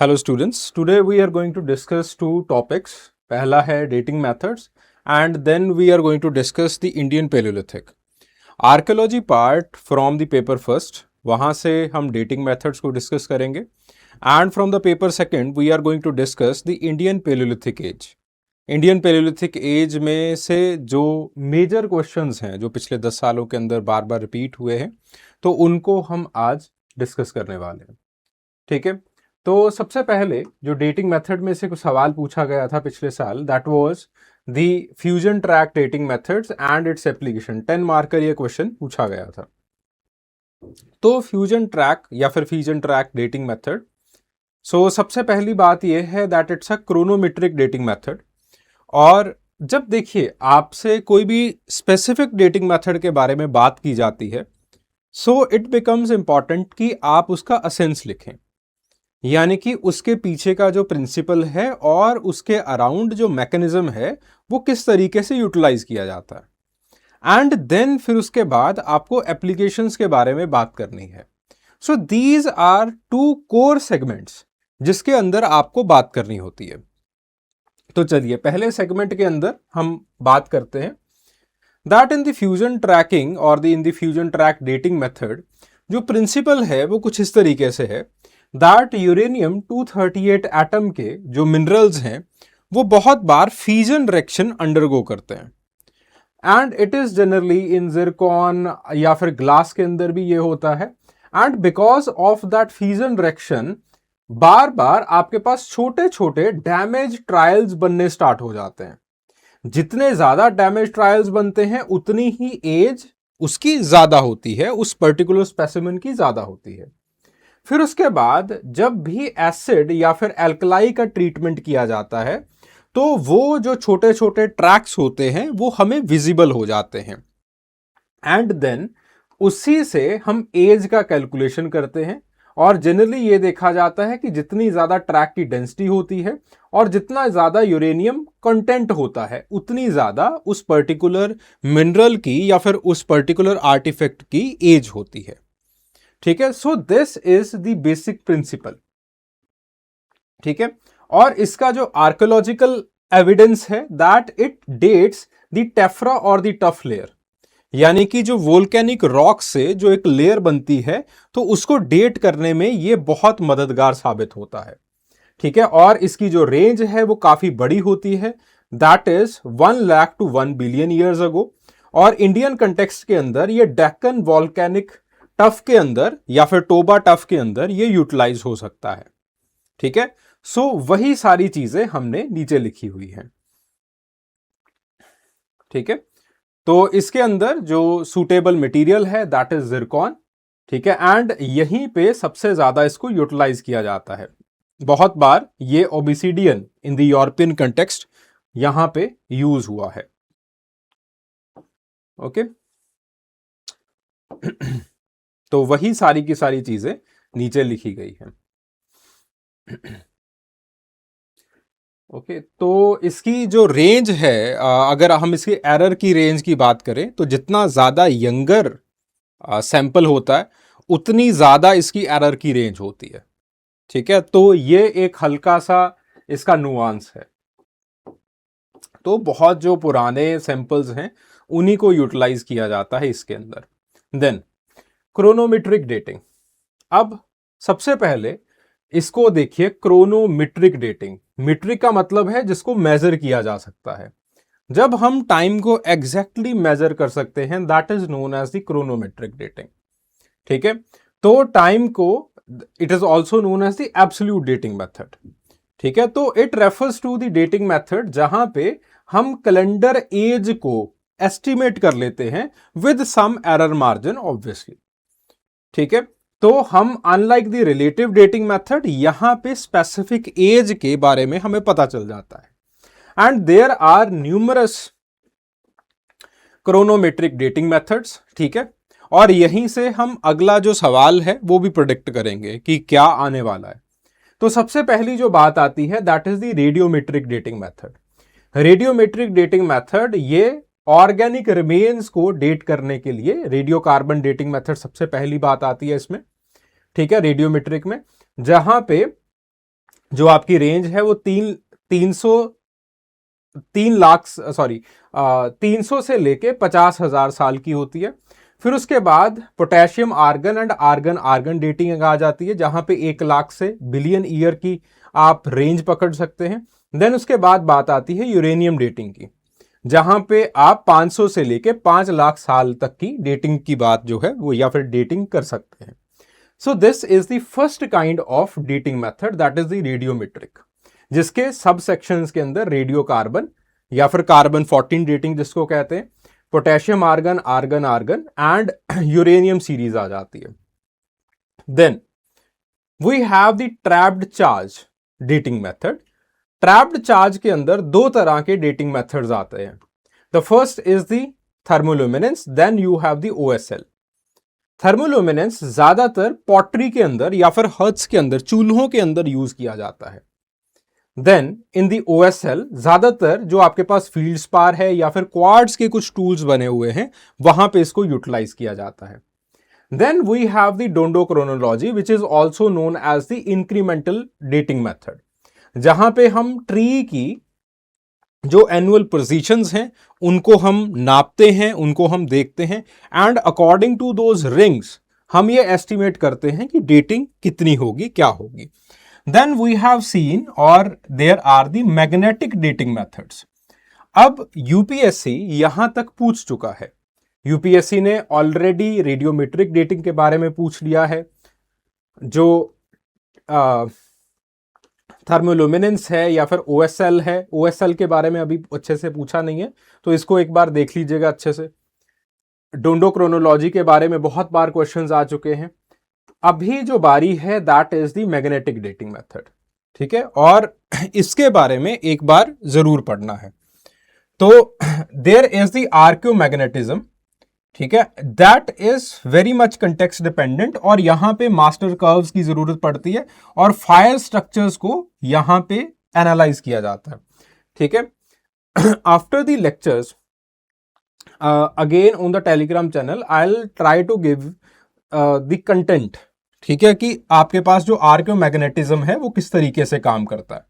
Hello students, today we are going to discuss two topics. पहला है dating methods and then we are going to discuss the Indian Palaeolithic archaeology part from the paper first. वहाँ से हम dating methods को discuss करेंगे and from the paper second we are going to discuss the Indian Palaeolithic age. Indian Palaeolithic age में से जो major questions हैं जो पिछले 10 सालों के अंदर बार बार रिपीट हुए हैं, तो उनको हम आज डिस्कस करने वाले हैं। ठीक है, तो सबसे पहले जो डेटिंग मेथड में से कुछ सवाल पूछा गया था पिछले साल, that was the fusion track dating methods and its application. 10 mark का ये क्वेश्चन पूछा गया था। तो फ्यूजन ट्रैक या फिर fusion track dating method, so सबसे पहली बात यह है that it's a chronometric dating method. और जब देखिए आपसे कोई भी स्पेसिफिक डेटिंग मेथड के बारे में बात की जाती है, सो इट बिकम्स इंपॉर्टेंट कि आप उसका असेंस लिखें, यानी कि उसके पीछे का जो प्रिंसिपल है और उसके अराउंड जो मैकेनिज्म है वो किस तरीके से यूटिलाइज किया जाता है। एंड देन फिर उसके बाद आपको एप्लीकेशंस के बारे में बात करनी है। So these are two core segments जिसके अंदर आपको बात करनी होती है। तो चलिए पहले सेगमेंट के अंदर हम बात करते हैं that in the fusion tracking और in the fusion track dating method जो प्रिंसिपल है वो कुछ इस तरीके से है दैट यूरेनियम 238 एटम के जो मिनरल्स हैं वो बहुत बार फ्यूजन रिएक्शन अंडरगो करते हैं and it is generally in zircon या फिर ग्लास के अंदर भी ये होता है। And because of that fusion reaction बार बार आपके पास छोटे छोटे डैमेज ट्रायल्स बनने स्टार्ट हो जाते हैं। जितने ज्यादा डैमेज ट्रायल्स बनते हैं उतनी ही एज उसकी ज्यादा होती है, उस पर्टिकुलर स्पेसिमेन की ज्यादा होती है। फिर उसके बाद जब भी एसिड या फिर एल्कलाई का ट्रीटमेंट किया जाता है तो वो जो छोटे छोटे ट्रैक्स होते हैं वो हमें विजिबल हो जाते हैं एंड देन उसी से हम एज का कैलकुलेशन करते हैं। और जनरली ये देखा जाता है कि जितनी ज्यादा ट्रैक की डेंसिटी होती है और जितना ज्यादा यूरेनियम कंटेंट होता है उतनी ज्यादा उस पर्टिकुलर मिनरल की या फिर उस पर्टिकुलर आर्टिफैक्ट की एज होती है। ठीक है, so this is the basic principle. ठीक है, और इसका जो आर्कियोलॉजिकल एविडेंस है that it dates the tephra और द टफ लेयर, यानी कि जो वोल्केनिक रॉक से जो एक लेयर बनती है तो उसको डेट करने में ये बहुत मददगार साबित होता है। ठीक है, और इसकी जो रेंज है वो काफी बड़ी होती है, that is 1 lakh to 1 billion years ago. और इंडियन कंटेक्स्ट के अंदर ये डेक्कन वॉल्केनिक टफ के अंदर या फिर टोबा टफ के अंदर ये यूटिलाइज हो सकता है। ठीक है, सो वही सारी चीजें हमने नीचे लिखी हुई हैं। ठीक है, तो इसके अंदर जो सुटेबल मटेरियल है दैट इज जिरकॉन। ठीक है, एंड यहीं पे सबसे ज्यादा इसको यूटिलाइज किया जाता है। बहुत बार ये ओबिसिडियन इन द यूरोपियन कंटेक्स्ट यहां पे यूज हुआ है। ओके तो वही सारी की सारी चीजें नीचे लिखी गई हैं। ओके तो इसकी जो रेंज है, अगर हम इसकी एरर की रेंज की बात करें तो जितना ज्यादा यंगर सैंपल होता है उतनी ज्यादा इसकी एरर की रेंज होती है। ठीक है, तो ये एक हल्का सा इसका नुआंस है। तो बहुत जो पुराने सैंपल्स हैं उन्हीं को यूटिलाइज किया जाता है इसके अंदर। Then chronometric dating. अब सबसे पहले इसको देखिए, क्रोनोमेट्रिक डेटिंग। मीट्रिक का मतलब है जिसको मेजर किया जा सकता है। जब हम टाइम को एग्जैक्टली मेजर कर सकते हैं that is known as the chronometric dating. ठीक है, तो टाइम को it is also known as the absolute dating method. ठीक है, तो it refers to the dating method जहां पे हम कैलेंडर एज को एस्टिमेट कर लेते हैं with some error margin obviously. ठीक है, तो हम unlike the relative dating method यहां पे स्पेसिफिक एज के बारे में हमें पता चल जाता है। And there are numerous chronometric dating methods. ठीक है, और यहीं से हम अगला जो सवाल है वो भी प्रेडिक्ट करेंगे कि क्या आने वाला है। तो सबसे पहली जो बात आती है that is the radiometric dating method. Radiometric dating method ये ऑर्गेनिक रिमेन्स को डेट करने के लिए रेडियोकार्बन डेटिंग मेथड सबसे पहली बात आती है इसमें। ठीक है, रेडियोमेट्रिक में जहां पे जो आपकी रेंज है वो 300 से लेके 50,000 साल की होती है। फिर उसके बाद potassium argon and argon argon dating आ जाती है, जहां पे 1 लाख से बिलियन ईयर की आप रेंज पकड़ सकते हैं। देन उसके बाद बात आती है यूरेनियम डेटिंग की, जहां पे आप 500 से लेके 5 लाख साल तक की डेटिंग की बात जो है वो या फिर डेटिंग कर सकते हैं। सो this is the first kind of dating method, that is the radiometric, जिसके सब सेक्शंस के अंदर रेडियो कार्बन या फिर कार्बन 14 डेटिंग जिसको कहते हैं, potassium argon argon argon and uranium series आ जाती है। Then we have the trapped charge dating method. Trapped charge के अंदर दो तरह के डेटिंग मेथड्स आते हैं। The first is the thermoluminescence, then you have the OSL. Thermoluminescence ज्यादातर पॉटरी के अंदर या फिर हर्ट्स के अंदर, चूल्हों के अंदर यूज किया जाता है। देन इन दी ओएसएल ज्यादातर जो आपके पास फील्ड स्पार है या फिर क्वार्ट्ज के कुछ टूल्स बने हुए हैं वहां पे इसको यूटिलाइज किया जाता है। Then we have the dendrochronology which is also known as the incremental dating method, जहां पे हम ट्री की जो एनुअल पोजीशंस हैं उनको हम नापते हैं, उनको हम देखते हैं and according to those rings हम ये एस्टिमेट करते हैं कि डेटिंग कितनी होगी, क्या होगी। Then we have seen or there are the magnetic dating methods. अब यूपीएससी यहां तक पूछ चुका है। यूपीएससी ने ऑलरेडी रेडियोमेट्रिक डेटिंग के बारे में पूछ लिया है, जो थर्मोल्यूमिनेंस है या फिर ओएसएल है। ओएसएल के बारे में अभी अच्छे से पूछा नहीं है, तो इसको एक बार देख लीजिएगा अच्छे से। डोंडोक्रोनोलॉजी के बारे में बहुत बार क्वेश्चंस आ चुके हैं। अभी जो बारी है that is the magnetic dating method, ठीक है, और इसके बारे में एक बार जरूर पढ़ना है। तो देयर इज द आर्कियोमैग्नेटिज्म, ठीक है, that is very much context dependent और यहां पे मास्टर कर्व्स की जरूरत पड़ती है और फायर स्ट्रक्चर्स को यहां पे एनालाइज किया जाता है, ठीक है। After the lectures again on the Telegram channel I will try to give the content, ठीक है, कि आपके पास जो आर्कियोमैग्नेटिज्म है वो किस तरीके से काम करता है।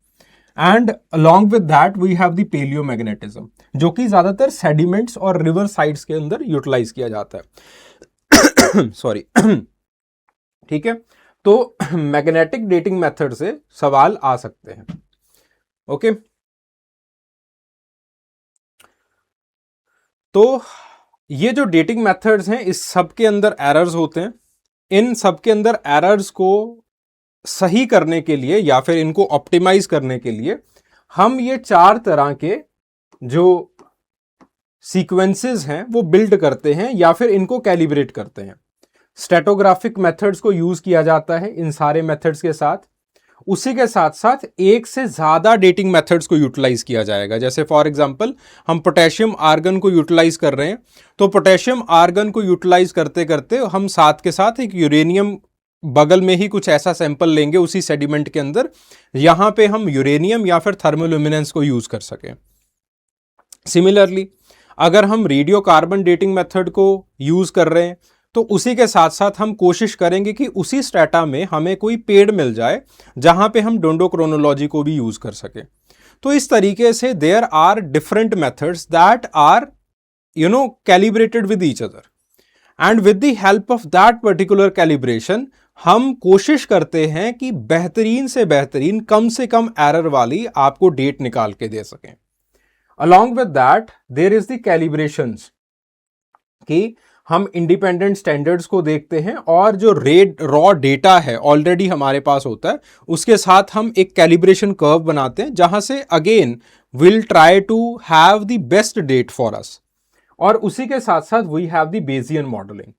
And along with that we have the palaeomagnetism, जो कि ज्यादातर सेडिमेंट्स और रिवर साइड्स के अंदर यूटिलाइज किया जाता है। सॉरी। ठीक है, तो मैग्नेटिक डेटिंग मेथड से सवाल आ सकते हैं। ओके, तो ये जो डेटिंग मेथड्स हैं इस सब के अंदर एरर्स होते हैं। इन सब के अंदर एरर्स को सही करने के लिए या फिर इनको ऑप्टिमाइज करने के लिए हम ये 4 तरह के जो सीक्वेंसेस हैं वो बिल्ड करते हैं या फिर इनको कैलिब्रेट करते हैं। स्टैटोग्राफिक मेथड्स को यूज किया जाता है इन सारे मेथड्स के साथ। उसी के साथ साथ एक से ज्यादा डेटिंग मेथड्स को यूटिलाइज किया जाएगा। जैसे फॉर एग्जांपल हम पोटेशियम आर्गन को यूटिलाइज कर रहे हैं, तो पोटेशियम आर्गन को यूटिलाइज करते करते हम साथ के साथ एक यूरेनियम बगल में ही कुछ ऐसा सैंपल लेंगे उसी सेडिमेंट के अंदर, यहां पे हम यूरेनियम या फिर थर्मोल्यूमिनेंस को यूज कर सकें। सिमिलरली अगर हम रेडियो कार्बन डेटिंग मेथड को यूज कर रहे हैं तो उसी के साथ साथ हम कोशिश करेंगे कि उसी स्ट्रेटा में हमें कोई पेड़ मिल जाए जहां पे हम डोंडोक्रोनोलॉजी को भी यूज कर सके। तो इस तरीके से there are different methods that are calibrated with each other and with the help of that particular calibration हम कोशिश करते हैं कि बेहतरीन से बेहतरीन, कम से कम एरर वाली आपको डेट निकाल के दे सकें। Along with that there is the calibrations, कि हम इंडिपेंडेंट स्टैंडर्ड्स को देखते हैं और जो रॉ डेटा है ऑलरेडी हमारे पास होता है उसके साथ हम एक कैलिब्रेशन कर्व बनाते हैं जहां से again will try to have the best date for us. और उसी के साथ साथ we have the Bayesian modelling.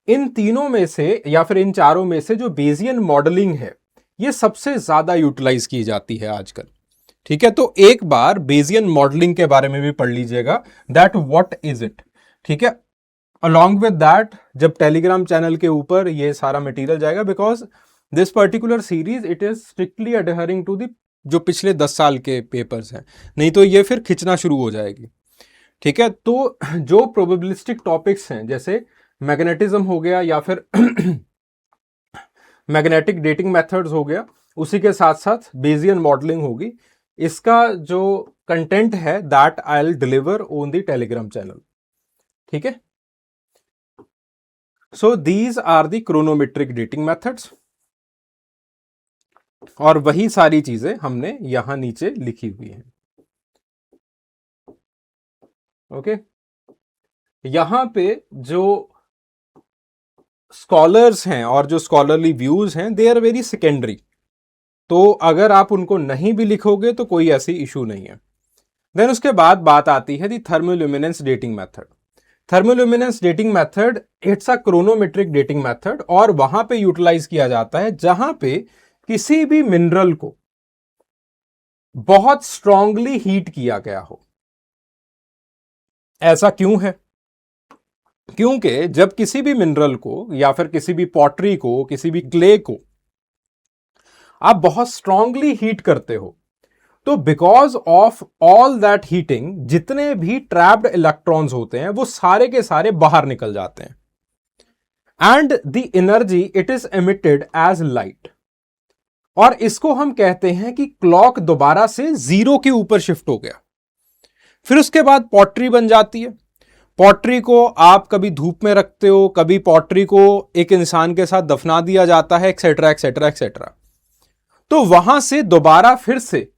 इन तीनों में से या फिर इन चारों में से जो बेजियन मॉडलिंग है ये सबसे ज्यादा यूटिलाइज की जाती है आजकल। ठीक है, तो एक बार बेजियन मॉडलिंग के बारे में भी पढ़ लीजिएगा, दैट व्हाट इज इट। ठीक है, अलॉन्ग विद दैट जब टेलीग्राम चैनल के ऊपर ये सारा मटेरियल जाएगा, because this particular series it is strictly adhering to the जो पिछले 10 साल के पेपर्स हैं, नहीं तो ये फिर खिंचना शुरू हो जाएगी। ठीक है, तो जो प्रोबेबिलिस्टिक टॉपिक्स हैं जैसे मैग्नेटिज्म हो गया या फिर मैग्नेटिक डेटिंग मेथड्स हो गया, उसी के साथ साथ बेजियन मॉडलिंग होगी। इसका जो कंटेंट है that I will deliver on the Telegram channel. ठीक है, so these are the chronometric dating methods, और वही सारी चीजें हमने यहां नीचे लिखी हुई हैं। ओके, यहां पे जो स्कॉलर्स हैं और जो स्कॉलरली व्यूज हैं दे आर वेरी सेकेंडरी, तो अगर आप उनको नहीं भी लिखोगे तो कोई ऐसी इशू नहीं है। देन उसके बाद बात आती है the thermoluminescence dating method. Thermoluminescence dating method it's a chronometric dating method, और वहां पे यूटिलाइज किया जाता है जहां पे किसी भी मिनरल को बहुत स्ट्रांगली हीट किया गया हो। ऐसा क्यों है? क्योंकि जब किसी भी मिनरल को या फिर किसी भी पॉटरी को, किसी भी क्ले को आप बहुत स्ट्रांगली हीट करते हो, तो because of all that heating जितने भी ट्रैप्ड इलेक्ट्रॉन्स होते हैं वो सारे के सारे बाहर निकल जाते हैं, and the energy it is emitted as light, और इसको हम कहते हैं कि क्लॉक दोबारा से जीरो के ऊपर शिफ्ट हो गया। फिर उसके बाद पॉटरी बन जाती है। पॉटरी को आप कभी धूप में रखते हो, कभी पॉटरी को एक इंसान के साथ दफना दिया जाता है, एक्सेट्रा एक्सेट्रा एक्सेट्रा। तो वहां से दोबारा फिर से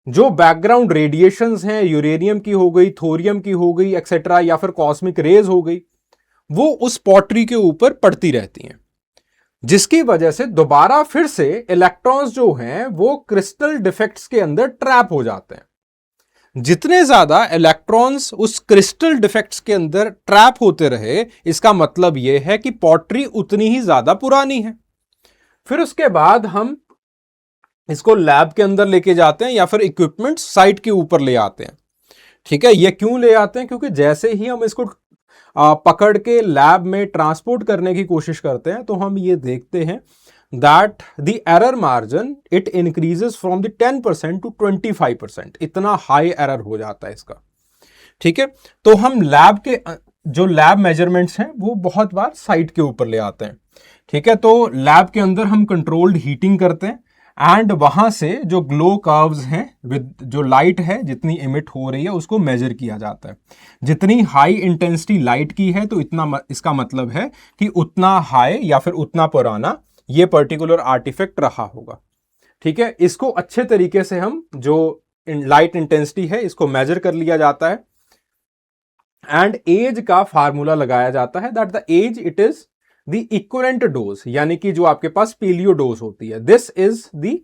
जो बैकग्राउंड रेडिएशंस हैं, यूरेनियम की हो गई, थोरियम की हो गई एक्सेट्रा, या फिर कॉस्मिक रेज हो गई, वो उस पॉटरी के ऊपर पड़ती रहती हैं, जिसकी वजह से दोबारा फिर से इलेक्ट्रॉन्स जो हैं वो क्रिस्टल डिफेक्ट्स के अंदर ट्रैप हो जाते हैं। जितने ज्यादा इलेक्ट्रॉन्स उस क्रिस्टल डिफेक्ट्स के अंदर ट्रैप होते रहे, इसका मतलब यह है कि पॉटरी उतनी ही ज्यादा पुरानी है। फिर उसके बाद हम इसको लैब के अंदर लेके जाते हैं या फिर इक्विपमेंट साइट के ऊपर ले आते हैं। ठीक है, ये क्यों ले आते हैं? क्योंकि जैसे ही हम इसको पकड़ के लैब में ट्रांसपोर्ट करने की कोशिश करते हैं तो हम ये देखते हैं that the error margin it increases from the 10% to 25%, इतना हाई एरर हो जाता है इसका। ठीक है, तो हम लैब के जो लैब मेजरमेंट्स हैं वो बहुत बार साइट के ऊपर ले आते हैं। ठीक है, तो लैब के अंदर हम कंट्रोल्ड हीटिंग करते हैं, एंड वहां से जो ग्लो कर्व्स हैं विद जो लाइट है जितनी इमिट हो रही है उसको मेजर किया जाता है। जितनी हाई इंटेंसिटी लाइट की है तो इतना इसका मतलब है कि उतना हाई या फिर उतना पुराना ये पर्टिकुलर आर्टिफैक्ट रहा होगा। ठीक है, इसको अच्छे तरीके से हम जो लाइट इंटेंसिटी है इसको मेजर कर लिया जाता है, एंड एज का फार्मूला लगाया जाता है that the age it is the equivalent dose, यानी कि जो आपके पास पीलियो डोज होती है, दिस इज द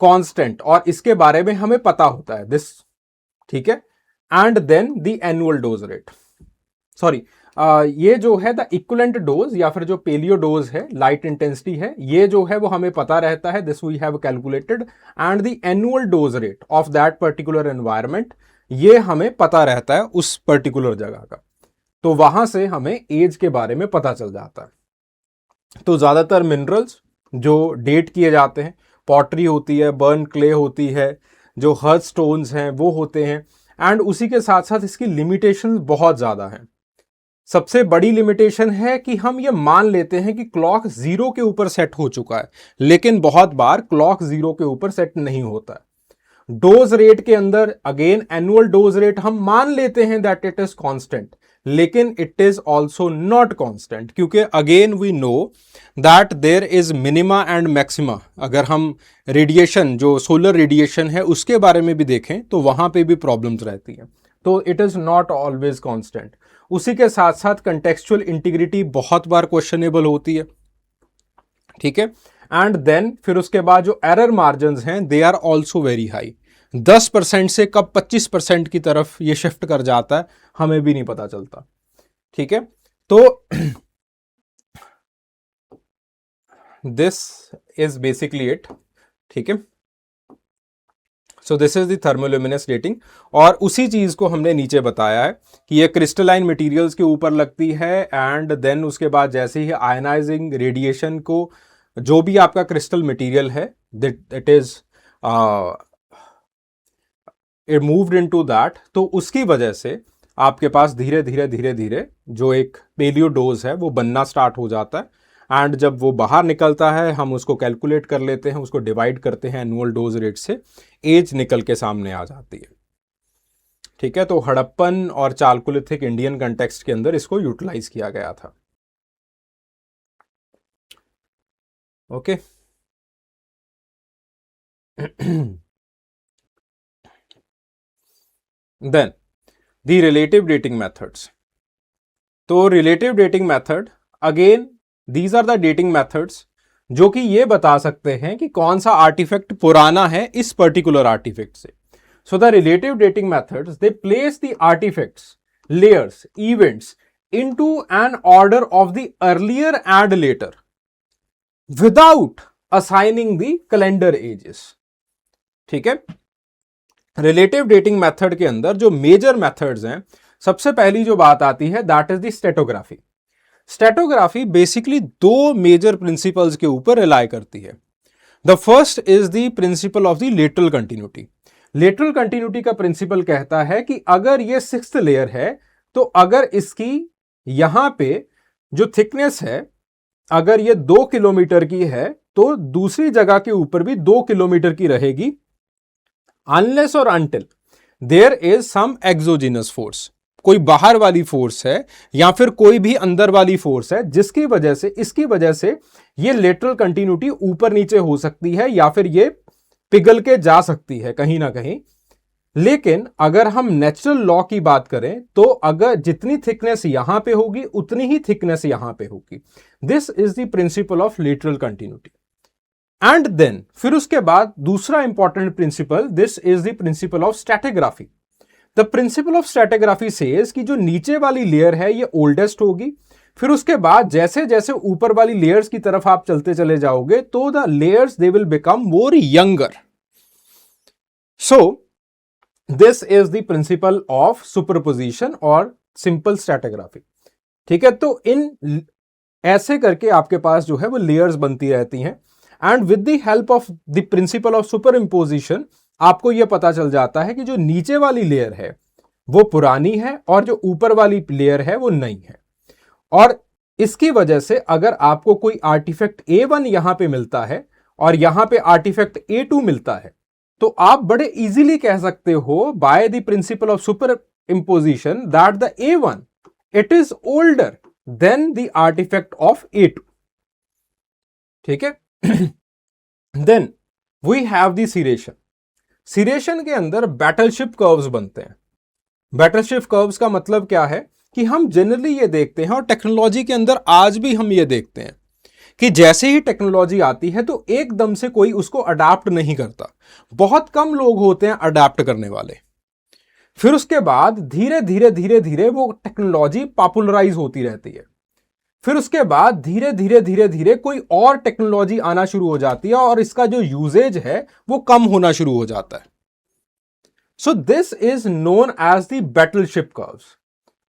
कांस्टेंट, और इसके बारे में हमें पता होता है दिस। ठीक है, and then the annual dose rate, sorry ये जो है द इक्विवेलेंट डोज या फिर जो पेलियो डोज है, लाइट इंटेंसिटी है, ये जो है वो हमें पता रहता है, this we have calculated, and the annual dose rate of that particular environment, ये हमें पता रहता है उस पर्टिकुलर जगह का। तो वहां से हमें एज के बारे में पता चल जाता है। तो ज्यादातर मिनरल्स जो डेट किए जाते हैं, पॉटरी होती है, बर्न क्ले होती है, जो हर्थ स्टोन्स हैं वो होते हैं, एंड उसी के साथ साथ इसकी लिमिटेशन बहुत ज्यादा है। सबसे बड़ी लिमिटेशन है कि हम ये मान लेते हैं कि क्लॉक जीरो के ऊपर सेट हो चुका है, लेकिन बहुत बार क्लॉक जीरो के ऊपर सेट नहीं होता है। डोज रेट के अंदर अगेन एनुअल डोज रेट हम मान लेते हैं दैट इट इज कांस्टेंट, लेकिन it is also not constant, क्योंकि again we know that there is minima and maxima. अगर हम रेडिएशन जो सोलर रेडिएशन है उसके बारे में भी देखें तो वहां पे भी प्रॉब्लम्स रहती हैं, तो it is not always constant. उसी के साथ साथ कंटेक्चुअल इंटीग्रिटी बहुत बार क्वेश्चनेबल होती है। ठीक है, एंड देन फिर उसके बाद जो एरर मार्जिन हैं they are also very high. 10% से कब 25% की तरफ ये शिफ्ट कर जाता है हमें भी नहीं पता चलता। ठीक है, तो दिस इज बेसिकली इट। ठीक है, so this is the thermoluminescence dating, और उसी चीज को हमने नीचे बताया है कि ये क्रिस्टलाइन मटेरियल्स के ऊपर लगती है, एंड देन उसके बाद जैसे ही आयनाइजिंग रेडिएशन को जो भी आपका क्रिस्टल मटेरियल है it is it moved into that, तो उसकी वजह से आपके पास धीरे धीरे धीरे धीरे जो एक पेलियो डोज है वो बनना स्टार्ट हो जाता है, एंड जब वो बाहर निकलता है हम उसको कैलकुलेट कर लेते हैं, उसको डिवाइड करते हैं एनुअल डोज रेट से, एज निकल के सामने आ जाती है। ठीक है, तो हड़प्पन और चालकोलिथिक इंडियन कंटेक्स्ट के अंदर इसको यूटिलाइज किया गया था। Okay then the relative dating methods. तो relative dating method, again these are the dating methods जो कि ये बता सकते हैं कि कौन सा आर्टिफैक्ट पुराना है इस पर्टिकुलर आर्टिफैक्ट से। So the relative dating methods, they place the artefacts, layers, events into an order of the earlier and later without assigning the calendar ages। ठीक है, रिलेटिव डेटिंग मेथड के अंदर जो मेजर मेथड्स हैं, सबसे पहली जो बात आती है दैट इज द स्टेटोग्राफी। स्टेटोग्राफी बेसिकली दो मेजर प्रिंसिपल्स के ऊपर रिलाई करती है। The first is the principle of the lateral continuity. Lateral continuity का प्रिंसिपल कहता है कि अगर ये सिक्स्थ लेयर है तो अगर इसकी यहां पे जो थिकनेस है अगर ये 2 किलोमीटर की है तो दूसरी जगह के ऊपर भी 2 किलोमीटर की रहेगी, अनलेस और until there is some exogenous force, कोई बाहर वाली फोर्स है या फिर कोई भी अंदर वाली फोर्स है जिसकी वजह से, इसकी वजह से ये लेटरल कंटिन्यूटी ऊपर नीचे हो सकती है या फिर ये पिघल के जा सकती है कहीं ना कहीं। लेकिन अगर हम नेचुरल लॉ की बात करें तो अगर जितनी थिकनेस यहां पे होगी उतनी ही थिकनेस यहां पे होगी। This is the principle of lateral continuity. And then फिर उसके बाद दूसरा important principle, this is the principle of stratigraphy. The principle of stratigraphy says कि जो नीचे वाली लेयर है ये ओल्डेस्ट होगी, फिर उसके बाद जैसे जैसे ऊपर वाली लेयर्स की तरफ आप चलते चले जाओगे तो the layers they will become more younger. So this is the principle of superposition और सिंपल स्ट्रैटिग्राफी। ठीक है, तो इन ऐसे करके आपके पास जो है वो लेयर्स बनती रहती हैं and with the help of the principle of super imposition आपको यह पता चल जाता है कि जो नीचे वाली लेयर है वो पुरानी है और जो ऊपर वाली लेयर है वो नई है। और इसकी वजह से अगर आपको कोई आर्टिफैक्ट A1 यहां पे मिलता है और यहां पे आर्टिफैक्ट A2 मिलता है तो आप बड़े इजीली कह सकते हो by the principle of superimposition that the A1 it is older than the artifact of A2। ठीक है, then we have the seriation. Seriation के अंदर बैटलशिप कर्व्स बनते हैं। बैटलशिप कर्व्स का मतलब क्या है कि हम जनरली ये देखते हैं और टेक्नोलॉजी के अंदर आज भी हम ये देखते हैं कि जैसे ही टेक्नोलॉजी आती है तो एकदम से कोई उसको अडाप्ट नहीं करता, बहुत कम लोग होते हैं अडाप्ट करने वाले। फिर उसके बाद धीरे धीरे धीरे धीरे वो टेक्नोलॉजी पॉपुलराइज होती रहती है। फिर उसके बाद धीरे धीरे धीरे धीरे कोई और टेक्नोलॉजी आना शुरू हो जाती है और इसका जो यूजेज है वो कम होना शुरू हो जाता है। So this is known as the battleship curves.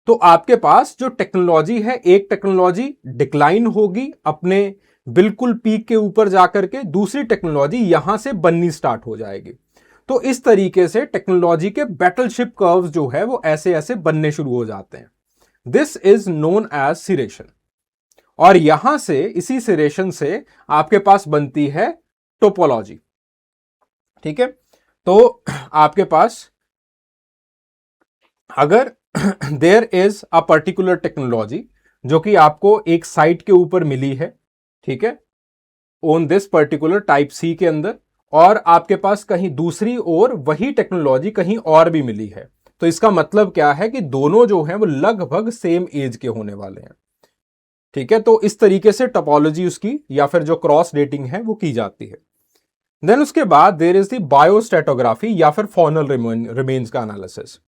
तो आपके पास जो टेक्नोलॉजी है, एक टेक्नोलॉजी डिक्लाइन होगी अपने बिल्कुल पीक के ऊपर जाकर के, दूसरी टेक्नोलॉजी यहां से बननी स्टार्ट हो जाएगी। तो इस तरीके से टेक्नोलॉजी के बैटलशिप कर्व्स जो है वो ऐसे ऐसे बनने शुरू हो जाते हैं। This is known as seriation. और यहां से, इसी सीरेशन से आपके पास बनती है टोपोलॉजी। ठीक है, तो आपके पास अगर there is a particular technology जो कि आपको एक साइट के ऊपर मिली है, ठीक है, on this particular type C के अंदर, और आपके पास कहीं दूसरी ओर वही टेक्नोलॉजी कहीं और भी मिली है, तो इसका मतलब क्या है कि दोनों जो हैं वो लगभग सेम एज के होने वाले हैं। ठीक है, तो इस तरीके से टोपोलॉजी उसकी या फिर जो क्रॉस डेटिंग है वो की जाती है। देन उसके बाद देयर इज द बायोस्ट्रेटोग्राफी या फिर फॉनल रिमेन्स का एनालिसिस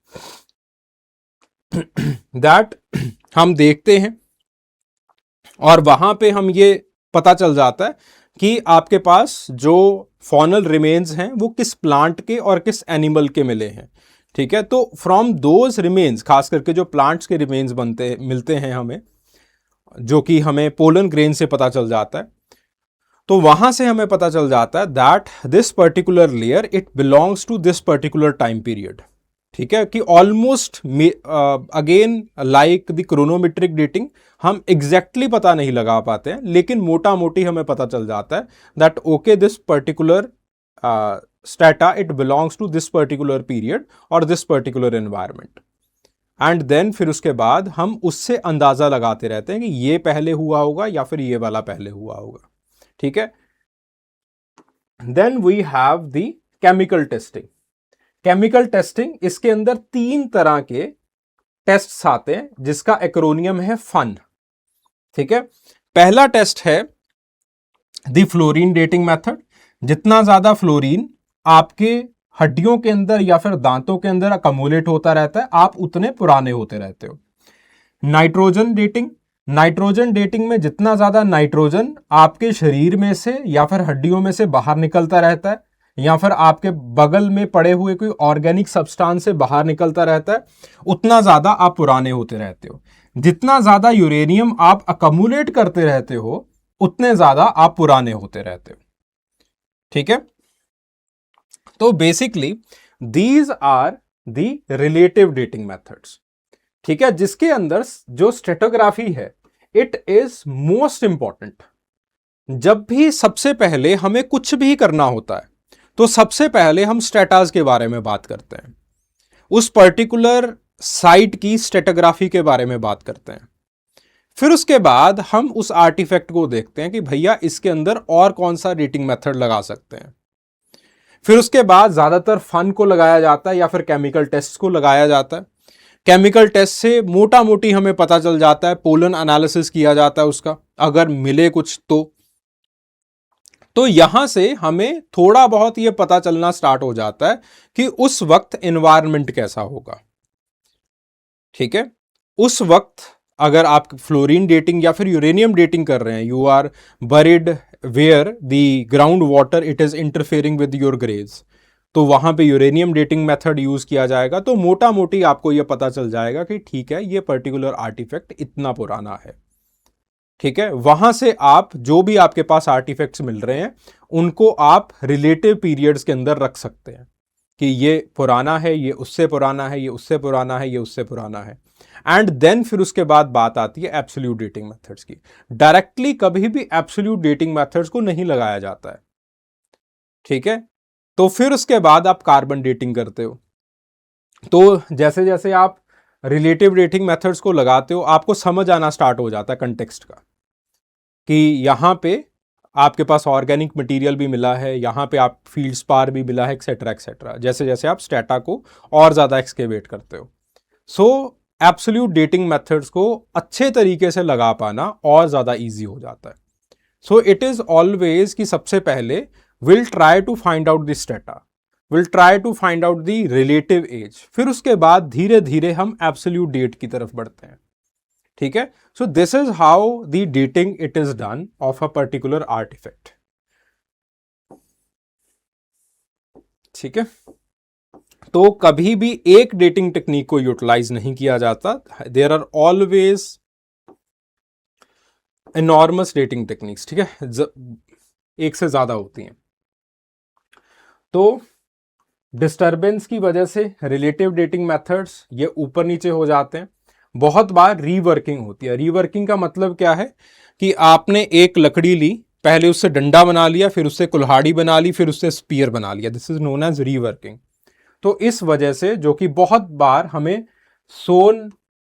दैट हम देखते हैं और वहां पे हम ये पता चल जाता है कि आपके पास जो फॉनल रिमेन्स हैं वो किस प्लांट के और किस एनिमल के मिले हैं। ठीक है, तो फ्रॉम दोज रिमेन्स, खास करके जो प्लांट्स के रिमेन्स मिलते हैं हमें, जो कि हमें पोलन ग्रेन से पता चल जाता है, तो वहां से हमें पता चल जाता है that this particular layer it belongs to this particular time period. ठीक है, कि almost again like the chronometric dating हम एग्जैक्टली पता नहीं लगा पाते हैं, लेकिन मोटा मोटी हमें पता चल जाता है that okay this particular strata it belongs to this particular period और this particular environment. And then फिर उसके बाद हम उससे अंदाजा लगाते रहते हैं कि ये पहले हुआ होगा या फिर ये वाला पहले हुआ होगा। ठीक है, then we have the chemical testing. Chemical testing, इसके अंदर 3 तरह के टेस्ट्स आते हैं जिसका एक्रोनियम है फन। ठीक है, पहला टेस्ट है द फ्लोरीन डेटिंग मेथड। जितना ज्यादा फ्लोरीन आपके हड्डियों के अंदर या फिर दांतों के अंदर अकमुलेट होता रहता है, आप उतने पुराने होते रहते हो। नाइट्रोजन डेटिंग, नाइट्रोजन डेटिंग में जितना ज्यादा नाइट्रोजन आपके शरीर में से या फिर हड्डियों में से बाहर निकलता रहता है या फिर आपके बगल में पड़े हुए कोई ऑर्गेनिक सब्सटेंस से बाहर निकलता रहता है, उतना ज्यादा आप पुराने होते रहते हो। जितना ज्यादा यूरेनियम आप अकमुलेट करते रहते हो, उतने ज्यादा आप पुराने होते रहते हो। ठीक है, तो basically these are the relative dating methods. ठीक है, जिसके अंदर जो स्ट्रेटोग्राफी है इट इज मोस्ट इंपॉर्टेंट। जब भी सबसे पहले हमें कुछ भी करना होता है तो सबसे पहले हम स्टेटास के बारे में बात करते हैं, उस पर्टिकुलर साइट की स्ट्रेटोग्राफी के बारे में बात करते हैं। फिर उसके बाद हम उस आर्टिफैक्ट को देखते हैं कि भैया इसके अंदर और कौन सा डेटिंग मेथड लगा सकते हैं। फिर उसके बाद ज्यादातर फन को लगाया जाता है या फिर केमिकल टेस्ट को लगाया जाता है। केमिकल टेस्ट से मोटा मोटी हमें पता चल जाता है, पोलन एनालिसिस किया जाता है उसका, अगर मिले कुछ तो यहां से हमें थोड़ा बहुत ये पता चलना स्टार्ट हो जाता है कि उस वक्त एनवायरनमेंट कैसा होगा। ठीक है, उस वक्त अगर आप फ्लोरीन डेटिंग या फिर यूरेनियम डेटिंग कर रहे हैं, you are buried where the ground water it is interfering with your graves, तो वहां पे यूरेनियम डेटिंग मेथड यूज किया जाएगा। तो मोटा मोटी आपको यह पता चल जाएगा कि ठीक है, ये पर्टिकुलर आर्टिफैक्ट इतना पुराना है। ठीक है, वहां से आप जो भी आपके पास आर्टिफैक्ट्स मिल रहे हैं उनको आप रिलेटिव पीरियड्स के अंदर रख सकते हैं कि ये पुराना है, ये उससे पुराना है, ये उससे पुराना है, ये उससे पुराना है। एंड देन फिर उसके बाद बात आती है एब्सोल्यूट डेटिंग मेथड्स की। डायरेक्टली कभी भी एब्सोल्यूट डेटिंग मेथड्स को नहीं लगाया जाता है। ठीक है, तो फिर उसके बाद आप कार्बन डेटिंग करते हो। तो जैसे जैसे आप रिलेटिव डेटिंग मेथड्स को लगाते हो आपको समझ आना स्टार्ट हो जाता है कंटेक्स्ट का, कि यहां पे आपके पास ऑर्गेनिक मटेरियल भी मिला है, यहां पे आप फील्ड स्पार भी मिला है, एक्सेट्रा एक्सेट्रा, जैसे जैसे आप स्टेटा को और ज्यादा एक्सकेवेट करते हो। सो एब्सोल्यूट डेटिंग मेथड्स को अच्छे तरीके से लगा पाना और ज्यादा इजी हो जाता है। सो इट इज ऑलवेज कि सबसे पहले will try to find out the strata, will try to find out the relative age, फिर उसके बाद धीरे धीरे हम एब्सोल्यूट डेट की तरफ बढ़ते हैं। ठीक है, so this is how the dating it is done of a particular artifact. ठीक है, तो कभी भी एक डेटिंग टेक्निक को यूटिलाइज नहीं किया जाता, there are always enormous dating techniques. ठीक है, एक से ज्यादा होती हैं। तो डिस्टरबेंस की वजह से रिलेटिव डेटिंग मेथड्स ये ऊपर नीचे हो जाते हैं। बहुत बार रीवर्किंग होती है। रीवर्किंग का मतलब क्या है कि आपने एक लकड़ी ली, पहले उससे डंडा बना लिया, फिर उससे कुल्हाड़ी बना ली, फिर उससे स्पीयर बना लिया, this is known as reworking. तो इस वजह से, जो कि बहुत बार हमें सोन,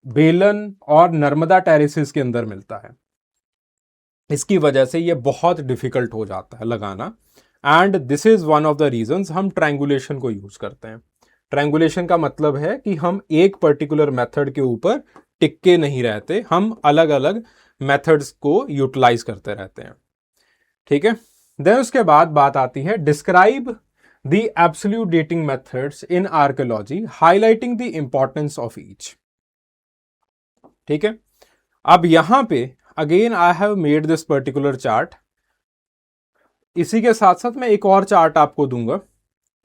बेलन और नर्मदा टेरेसेस के अंदर मिलता है, इसकी वजह से ये बहुत डिफिकल्ट हो जाता है लगाना। And this is one of the reasons हम ट्रायंगुलेशन को यूज करते हैं। ट्रायंगुलेशन का मतलब है कि हम एक पर्टिकुलर मेथड के ऊपर टिके नहीं रहते, हम अलग अलग मेथड्स को यूटिलाइज करते रहते हैं। ठीक है, देन उसके बाद बात आती है describe the absolute dating methods in archaeology highlighting the importance of each. ठीक है, अब यहां पे again I have made this particular chart. इसी के साथ साथ मैं एक और चार्ट आपको दूंगा।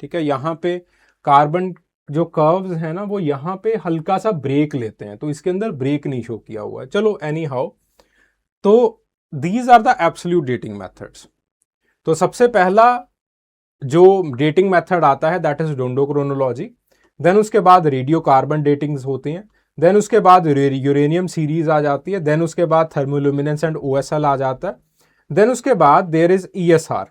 ठीक है, यहां पे कार्बन जो कर्व्स है ना, वो यहां पे हल्का सा ब्रेक लेते हैं, तो इसके अंदर ब्रेक नहीं शो किया हुआ है। चलो एनी हाउ, तो these are the absolute dating methods. तो सबसे पहला जो डेटिंग मेथड आता है दैट इज डोंडोक्रोनोलॉजी। देन उसके बाद रेडियो कार्बन डेटिंग्स होती हैं, देन उसके बाद यूरेनियम सीरीज आ जाती है, देन उसके बाद थर्मोल्यूमिनेंस एंड OSL आ जाता है, देन उसके बाद देयर इज ESR,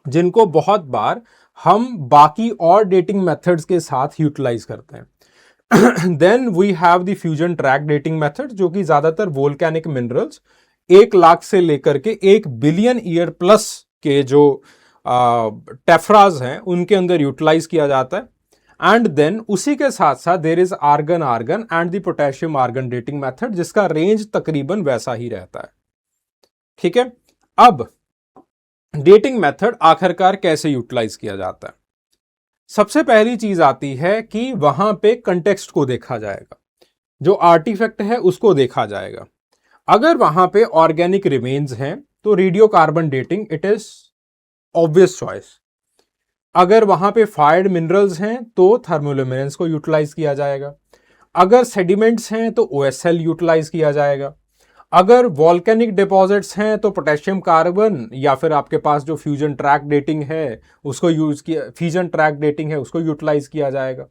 जिनको बहुत बार हम बाकी और डेटिंग मेथड्स के साथ यूटिलाइज करते हैं। Then we have the fusion track dating method, जो कि ज्यादातर वोल्केनिक मिनरल्स 1 लाख से लेकर के 1 बिलियन ईयर प्लस के जो टेफ्राज हैं उनके अंदर यूटिलाइज किया जाता है। एंड देन उसी के साथ साथ there is argon argon and the potassium argon dating method, जिसका रेंज तकरीबन वैसा ही रहता है। ठीक है, अब डेटिंग मेथड आखिरकार कैसे यूटिलाइज किया जाता है? सबसे पहली चीज आती है कि वहां पे कंटेक्स्ट को देखा जाएगा, जो आर्टिफैक्ट है उसको देखा जाएगा। अगर वहां पे ऑर्गेनिक रिमेन्स हैं तो radio carbon dating it is obvious choice. अगर वहां पे फायर्ड मिनरल्स हैं तो थर्मोल्यूमिनेंस को यूटिलाइज किया जाएगा। अगर सेडिमेंट्स हैं तो OSL यूटिलाइज किया जाएगा। अगर वॉल्केनिक डिपॉजिट्स हैं तो पोटेशियम कार्बन, या फिर आपके पास जो फ्यूजन ट्रैक डेटिंग है उसको यूटिलाइज किया जाएगा।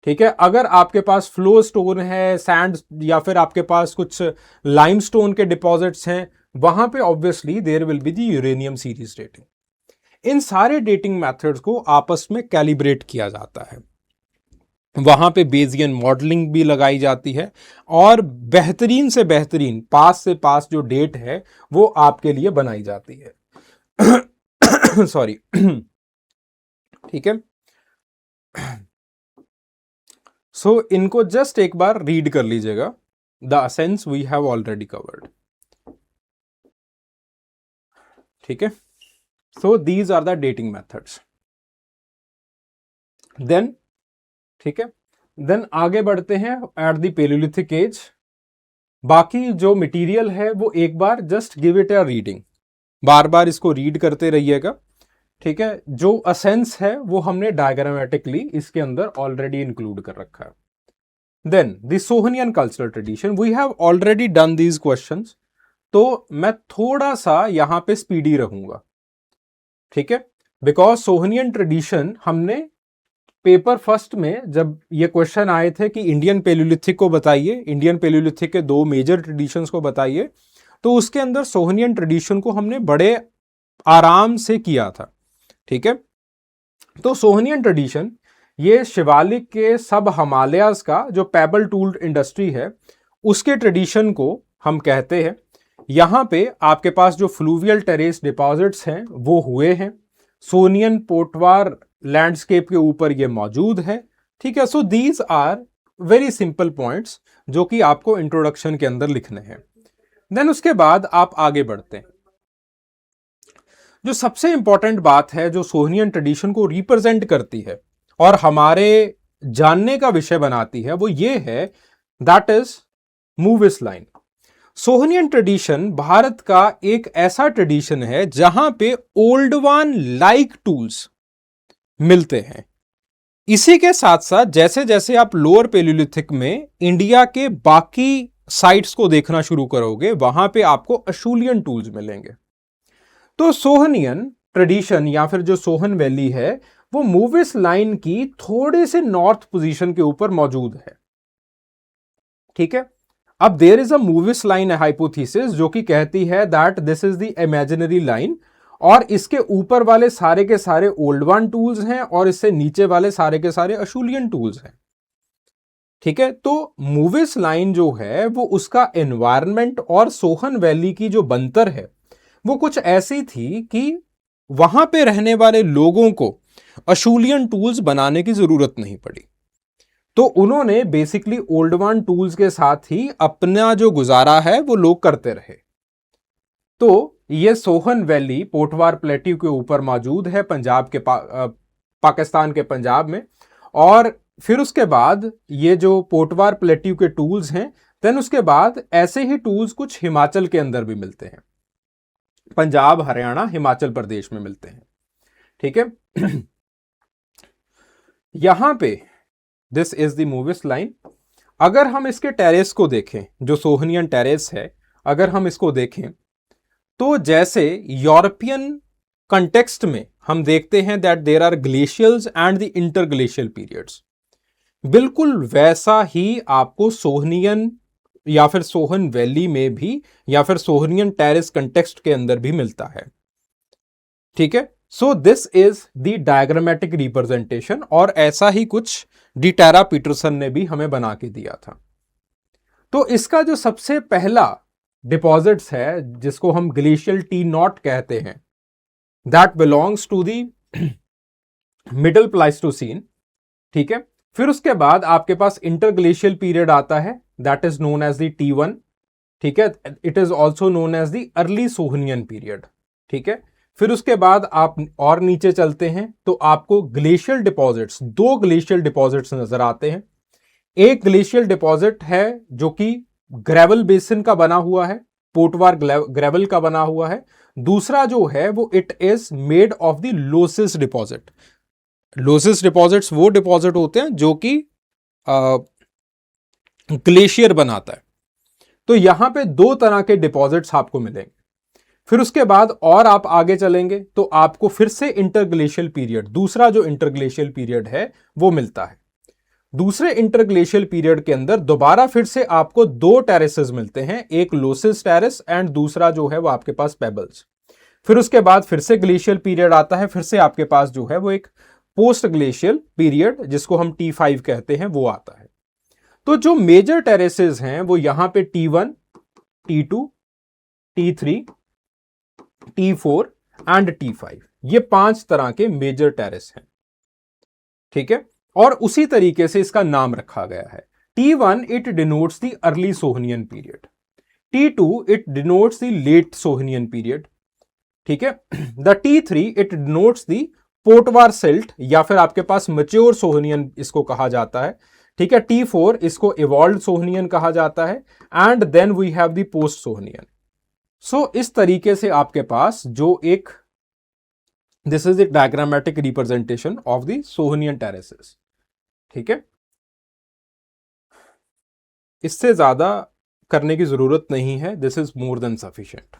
ठीक है, अगर आपके पास फ्लो स्टोन है, सैंड, या फिर आपके पास कुछ लाइमस्टोन के डिपॉजिट्स हैं, वहां पे obviously there will be the uranium series dating. इन सारे डेटिंग मेथड्स को आपस में कैलिब्रेट किया जाता है, वहां पे बेजियन मॉडलिंग भी लगाई जाती है, और बेहतरीन से बेहतरीन पास से पास जो डेट है वो आपके लिए बनाई जाती है। सॉरी। ठीक है, सो इनको जस्ट एक बार रीड कर लीजिएगा। The essence we have already covered. ठीक है, so these are the dating methods. Then ठीक है, देन आगे बढ़ते हैं एट द पेलियोलिथिक एज। बाकी जो मटेरियल है वो एक बार just give it a reading, बार बार इसको रीड करते रहिएगा। ठीक है, जो असेंस है वो हमने डायग्रामेटिकली इसके अंदर ऑलरेडी इंक्लूड कर रखा है। Then the Soanian cultural tradition, we have already done these questions, तो मैं थोड़ा सा यहां पे स्पीडी रहूंगा। ठीक है, बिकॉज सोहनियन ट्रेडिशन हमने पेपर फर्स्ट में जब ये क्वेश्चन आए थे कि इंडियन पेलियोलिथिक को बताइए, इंडियन पेलियोलिथिक के 2 मेजर ट्रेडिशंस को बताइए, तो उसके अंदर सोहनियन ट्रेडिशन को हमने बड़े आराम से किया था। ठीक है, तो सोहनियन ट्रेडिशन ये शिवालिक के सब हिमालयाज का जो पेबल टूल्ड इंडस्ट्री है उसके ट्रेडिशन को हम कहते हैं। यहां पे आपके पास जो फ्लूवियल टेरेस डिपॉजिट्स हैं वो हुए हैं, सोनियन पोटवार लैंडस्केप के ऊपर ये मौजूद है। ठीक है, so these are very simple points जो कि आपको इंट्रोडक्शन के अंदर लिखने हैं। देन उसके बाद आप आगे बढ़ते हैं। जो सबसे इंपॉर्टेंट बात है जो सोहनियन ट्रेडिशन को रिप्रेजेंट करती है और हमारे जानने का विषय बनाती है वो ये है, that is Movius line. Soanian tradition Bharat का एक ऐसा ट्रेडिशन है जहां पे ओल्ड वन लाइक टूल्स मिलते हैं। इसी के साथ साथ जैसे जैसे आप लोअर पेलियोलिथिक में इंडिया के बाकी साइट्स को देखना शुरू करोगे वहां पे आपको अशूलियन टूल्स मिलेंगे। तो सोहनियन ट्रेडिशन या फिर जो सोहन वैली है वो मूविस लाइन की थोड़े से नॉर्थ पोजीशन के ऊपर मौजूद है। ठीक है, अब there is a Movius line hypothesis जो कि कहती है that this is the imaginary line, और इसके ऊपर वाले सारे के सारे ओल्ड वन टूल्स हैं और इससे नीचे वाले सारे के सारे अशूलियन टूल्स हैं। ठीक है, तो मूविस लाइन जो है वो उसका एनवायरनमेंट और सोहन वैली की जो बनतर है वो कुछ ऐसी थी कि वहां पे रहने वाले लोगों को अशूलियन टूल्स बनाने की जरूरत नहीं पड़ी, तो उन्होंने बेसिकली ओल्ड वन टूल्स के साथ ही अपना जो गुजारा है वो लोग करते रहे। तो ये सोहन वैली पोटवार प्लेट्यू के ऊपर मौजूद है पंजाब के पाकिस्तान के पंजाब में, और फिर उसके बाद ये जो पोटवार प्लेट्यू के टूल्स हैं देन उसके बाद ऐसे ही टूल्स कुछ हिमाचल के अंदर भी मिलते हैं, पंजाब हरियाणा हिमाचल प्रदेश में मिलते हैं। ठीक है, यहां पे this is the movies line. अगर हम इसके टेरेस को देखें, जो सोहनियन टेरेस है, अगर हम इसको देखें तो जैसे यूरोपियन कंटेक्स्ट में हम देखते हैं that there are glacials and the interglacial periods, बिल्कुल वैसा ही आपको सोहनियन या फिर सोहन वैली में भी या फिर सोहनियन टेरेस कंटेक्स्ट के अंदर भी मिलता है। ठीक है, so this is the diagrammatic representation, और ऐसा ही कुछ डी टेरा पीटरसन ने भी हमें बना के दिया था। तो इसका जो सबसे पहला डिपॉजिट्स है जिसको हम ग्लेशियल टी नॉट कहते हैं, that belongs to the middle Pleistocene. ठीक है, फिर उसके बाद आपके पास इंटरग्लेशियल पीरियड आता है, that is known as the T1। ठीक है, it is also known as the early Soanian period. ठीक है, फिर उसके बाद आप और नीचे चलते हैं तो आपको ग्लेशियल डिपॉजिट्स, दो ग्लेशियल डिपॉजिट्स नजर आते हैं। एक ग्लेशियल डिपॉजिट है जो कि ग्रेवल बेसिन का बना हुआ है, पोटवार ग्रेवल का बना हुआ है। दूसरा जो है वो it is made of the loses deposit. Loses deposits वो डिपॉजिट होते हैं जो कि ग्लेशियर बनाता है। तो यहां पे दो तरह के डिपॉजिट्स आपको मिलेंगे। फिर उसके बाद और आप आगे चलेंगे तो आपको फिर से इंटरग्लेशियल पीरियड, दूसरा जो इंटरग्लेशियल पीरियड है वो मिलता है। दूसरे इंटरग्लेशियल पीरियड के अंदर दोबारा फिर से आपको दो टेरेसेस मिलते हैं, एक लोसिस टेरेस एंड दूसरा जो है वो आपके पास पेबल्स। फिर उसके बाद फिर से ग्लेशियल पीरियड आता है, फिर से आपके पास जो है वो एक पोस्ट ग्लेशियल पीरियड जिसको हम T5 कहते हैं वो आता है। तो जो मेजर टेरेसेस हैं वो यहां पे T1, T2, T3, T4 and T5, ये 5 तरह के मेजर टेरेस हैं। ठीक है, और उसी तरीके से इसका नाम रखा गया है। T1 it denotes the early Soanian period, T2 it denotes the late Soanian period. ठीक है, the T3 it denotes the Potwar silt या फिर आपके पास मैच्योर सोहनियन इसको कहा जाता है। ठीक है, T4 इसको इवॉल्व्ड सोहनियन कहा जाता है and then we have the post Soanian. So इस तरीके से आपके पास जो एक, this is the diagrammatic representation of the Soanian terraces. ठीक है, इससे ज्यादा करने की जरूरत नहीं है, this is more than sufficient.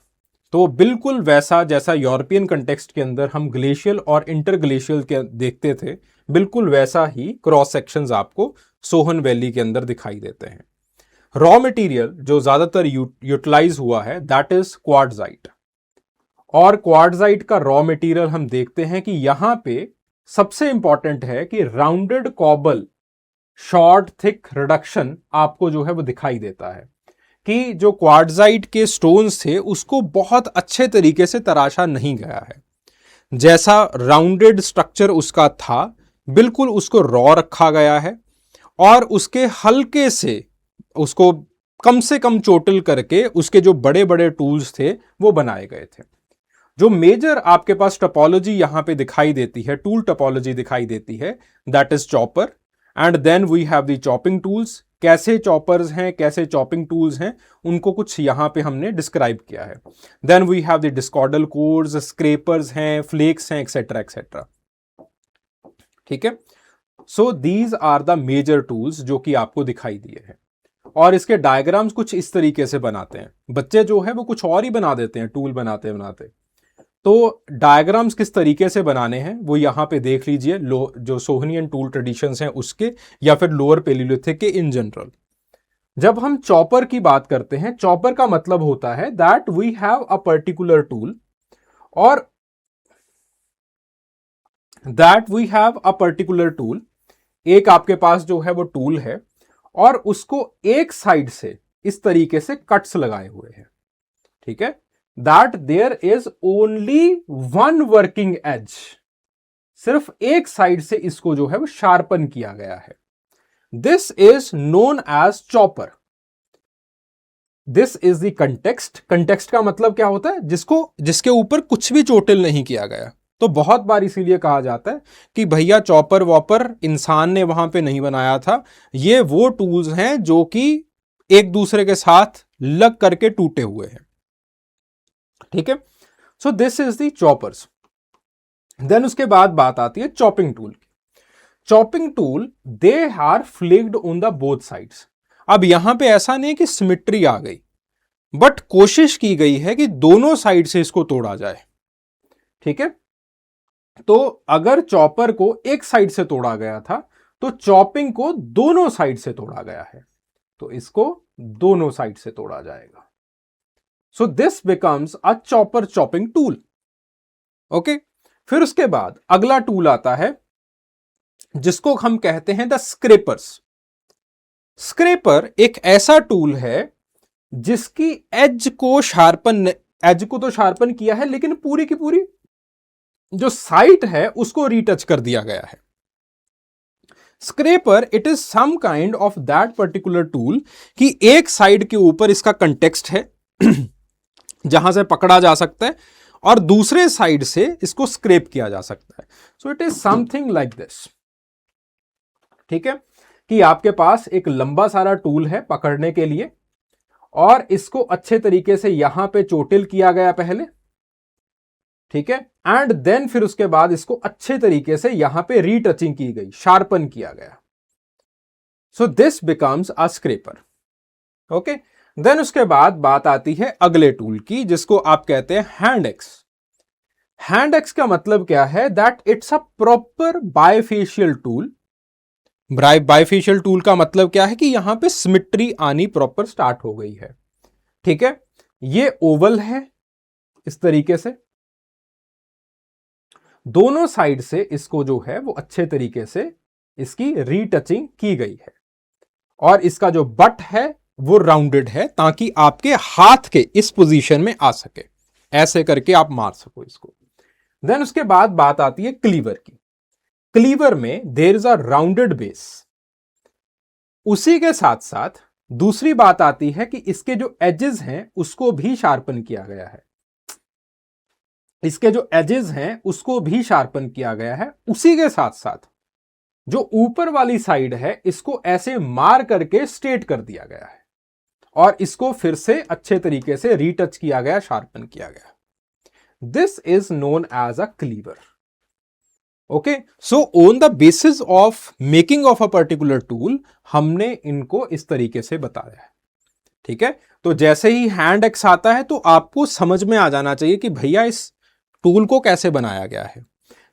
तो बिल्कुल वैसा जैसा यूरोपियन कंटेक्स्ट के अंदर हम ग्लेशियल और इंटरग्लेशियल के देखते थे, बिल्कुल वैसा ही क्रॉस सेक्शंस आपको सोहन वैली के अंदर दिखाई देते हैं। रॉ मटेरियल जो ज्यादातर यूटिलाइज हुआ है दैट इज क्वार्ट्जाइट, और क्वार्ट्जाइट का रॉ मटेरियल हम देखते हैं कि यहां पे सबसे इंपॉर्टेंट है कि rounded cobble short thick reduction आपको जो है वो दिखाई देता है कि जो क्वार्ट्जाइट के स्टोन्स थे उसको बहुत अच्छे तरीके से तराशा नहीं गया है। जैसा राउंडेड स्ट्रक्चर उसका था बिल्कुल उसको रॉ रखा गया है, और उसके हल्के से उसको कम से कम चोटिल करके उसके जो बड़े बड़े टूल्स थे वो बनाए गए थे। जो मेजर आपके पास टोपोलॉजी यहां पे दिखाई देती है, टूल टोपोलॉजी दिखाई देती है, that is chopper and then we have the chopping tools. कैसे चॉपर्स हैं, कैसे चॉपिंग टूल्स हैं, उनको कुछ यहां पे हमने डिस्क्राइब किया है। Then we have the discoidal cores, scrapers हैं, फ्लेक्स हैं, एक्सेट्रा एक्सेट्रा। ठीक है, so these are the major tools जो कि आपको दिखाई दिए हैं, और इसके डायग्राम्स कुछ इस तरीके से बनाते हैं। बच्चे जो है वो कुछ और ही बना देते हैं टूल बनाते बनाते। तो डायग्राम्स किस तरीके से बनाने हैं वो यहां पे देख लीजिए, जो सोहनियन टूल ट्रेडिशंस हैं उसके, या फिर लोअर पेलियोलिथिक के इन जनरल। जब हम चॉपर की बात करते हैं, चॉपर का मतलब होता है that we have a particular tool, और that we have a particular tool, एक आपके पास जो है वो टूल है और उसको एक साइड से इस तरीके से कट्स लगाए हुए हैं। ठीक है, that there is only one working edge, सिर्फ एक साइड से इसको जो है वो शार्पन किया गया है। This is known as chopper. This is the context. Context का मतलब क्या होता है, जिसके ऊपर कुछ भी चोटिल नहीं किया गया। तो बहुत बार इसीलिए कहा जाता है कि भैया चॉपर वॉपर इंसान ने वहां पे नहीं बनाया था, ये वो टूल्स हैं जो कि एक दूसरे के साथ लग करके टूटे हुए हैं। ठीक है, so this is the choppers. Then उसके बाद बात आती है चॉपिंग टूल की। Chopping tool they are flaked on the both sides. अब यहां पे ऐसा नहीं कि सिमेट्री आ गई, बट कोशिश की गई है कि दोनों साइड से इसको तोड़ा जाए। ठीक है, तो अगर चॉपर को एक साइड से तोड़ा गया था तो चॉपिंग को दोनों साइड से तोड़ा गया है, तो इसको दोनों साइड से तोड़ा जाएगा। सो this becomes a chopper chopping tool. Okay, फिर उसके बाद अगला टूल आता है जिसको हम कहते हैं द स्क्रेपर्स। स्क्रेपर एक ऐसा टूल है जिसकी एज को तो शार्पन किया है, लेकिन पूरी की पूरी जो साइट है उसको रीटच कर दिया गया है। Scraper it is some kind of that particular tool कि एक साइड के ऊपर इसका कंटेक्स्ट है जहां से पकड़ा जा सकता है और दूसरे साइड से इसको स्क्रेप किया जा सकता है। So it is something like this. ठीक है, कि आपके पास एक लंबा सारा टूल है पकड़ने के लिए और इसको अच्छे तरीके से यहां पे चोटिल किया गया पहले, ठीक है, एंड देन फिर उसके बाद इसको अच्छे तरीके से यहां पे रीटचिंग की गई, शार्पन किया गया। So this becomes a scraper. Okay, then उसके बाद बात आती है अगले टूल की जिसको आप कहते हैं हैंड एक्स। हैंड एक्स का मतलब क्या है? That it's a proper bifacial tool. Bifacial tool का मतलब क्या है कि यहां पे सिमेट्री आनी प्रॉपर स्टार्ट हो गई है। ठीक है, ये ओवल है इस तरीके से, दोनों साइड से इसको जो है वो अच्छे तरीके से इसकी रीटचिंग की गई है और इसका जो बट है वो राउंडेड है ताकि आपके हाथ के इस पोजीशन में आ सके, ऐसे करके आप मार सको इसको। देन उसके बाद बात आती है क्लीवर की। क्लीवर में there is a rounded base. उसी के साथ साथ दूसरी बात आती है कि इसके जो एजेस हैं उसको भी शार्पन किया गया है, इसके जो एजेस हैं उसको भी शार्पन किया गया है। उसी के साथ साथ जो ऊपर वाली साइड है इसको ऐसे मार करके स्ट्रेट कर दिया गया है और इसको फिर से अच्छे तरीके से रीटच किया गया, शार्पन किया गया। This is known as a cleaver. Okay, so on the basis of making of a particular tool हमने इनको इस तरीके से बताया है। ठीक है, तो जैसे ही हैंड एक्स आता है तो आपको समझ में आ जाना चाहिए कि भैया इस टूल को कैसे बनाया गया है।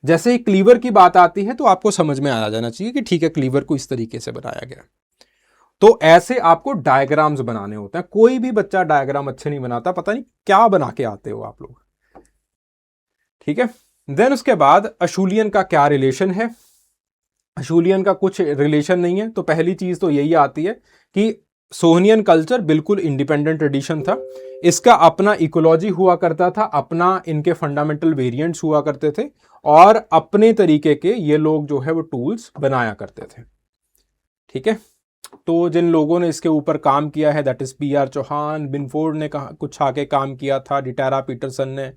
जैसे ही क्लीवर की बात आती है तो आपको समझ में आ जाना चाहिए कि ठीक है, क्लीवर को इस तरीके से बनाया गया। तो ऐसे आपको डायग्राम्स बनाने होते हैं। कोई भी बच्चा डायग्राम अच्छे नहीं बनाता, पता नहीं क्या बना के आते हो आप लोग। ठीक है, देन उसके बाद अशूलियन का क्या रिलेशन है? अशूलियन का कुछ रिलेशन नहीं है। तो पहली चीज तो यही आती है कि सोहनियन कल्चर बिल्कुल इंडिपेंडेंट ट्रेडिशन था, इसका अपना इकोलॉजी हुआ करता था, अपना इनके फंडामेंटल वेरिएंट्स हुआ करते थे और अपने तरीके के ये लोग जो है वो टूल्स बनाया करते थे। ठीक है, तो जिन लोगों ने इसके ऊपर काम किया है दैट इज पी.आर. चौहान, बिनफोर्ड ने कुछ आके काम किया था, डिटेरा पीटरसन ने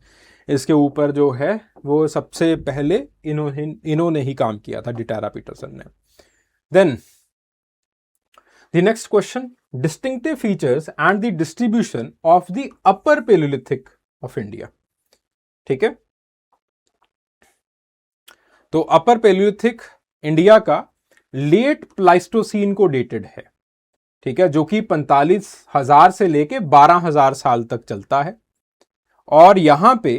इसके ऊपर जो है वो सबसे पहले इन्होंने ही काम किया था, डिटेरा पीटरसन ने। Then the next question, distinctive features and the distribution of the upper palaeolithic of India. ठीक है, तो अपर पैलियोलिथिक इंडिया का लेट प्लाइस्टोसीन को डेटेड है। ठीक है, जो कि 45,000 से लेके 12,000 साल तक चलता है। और यहां पे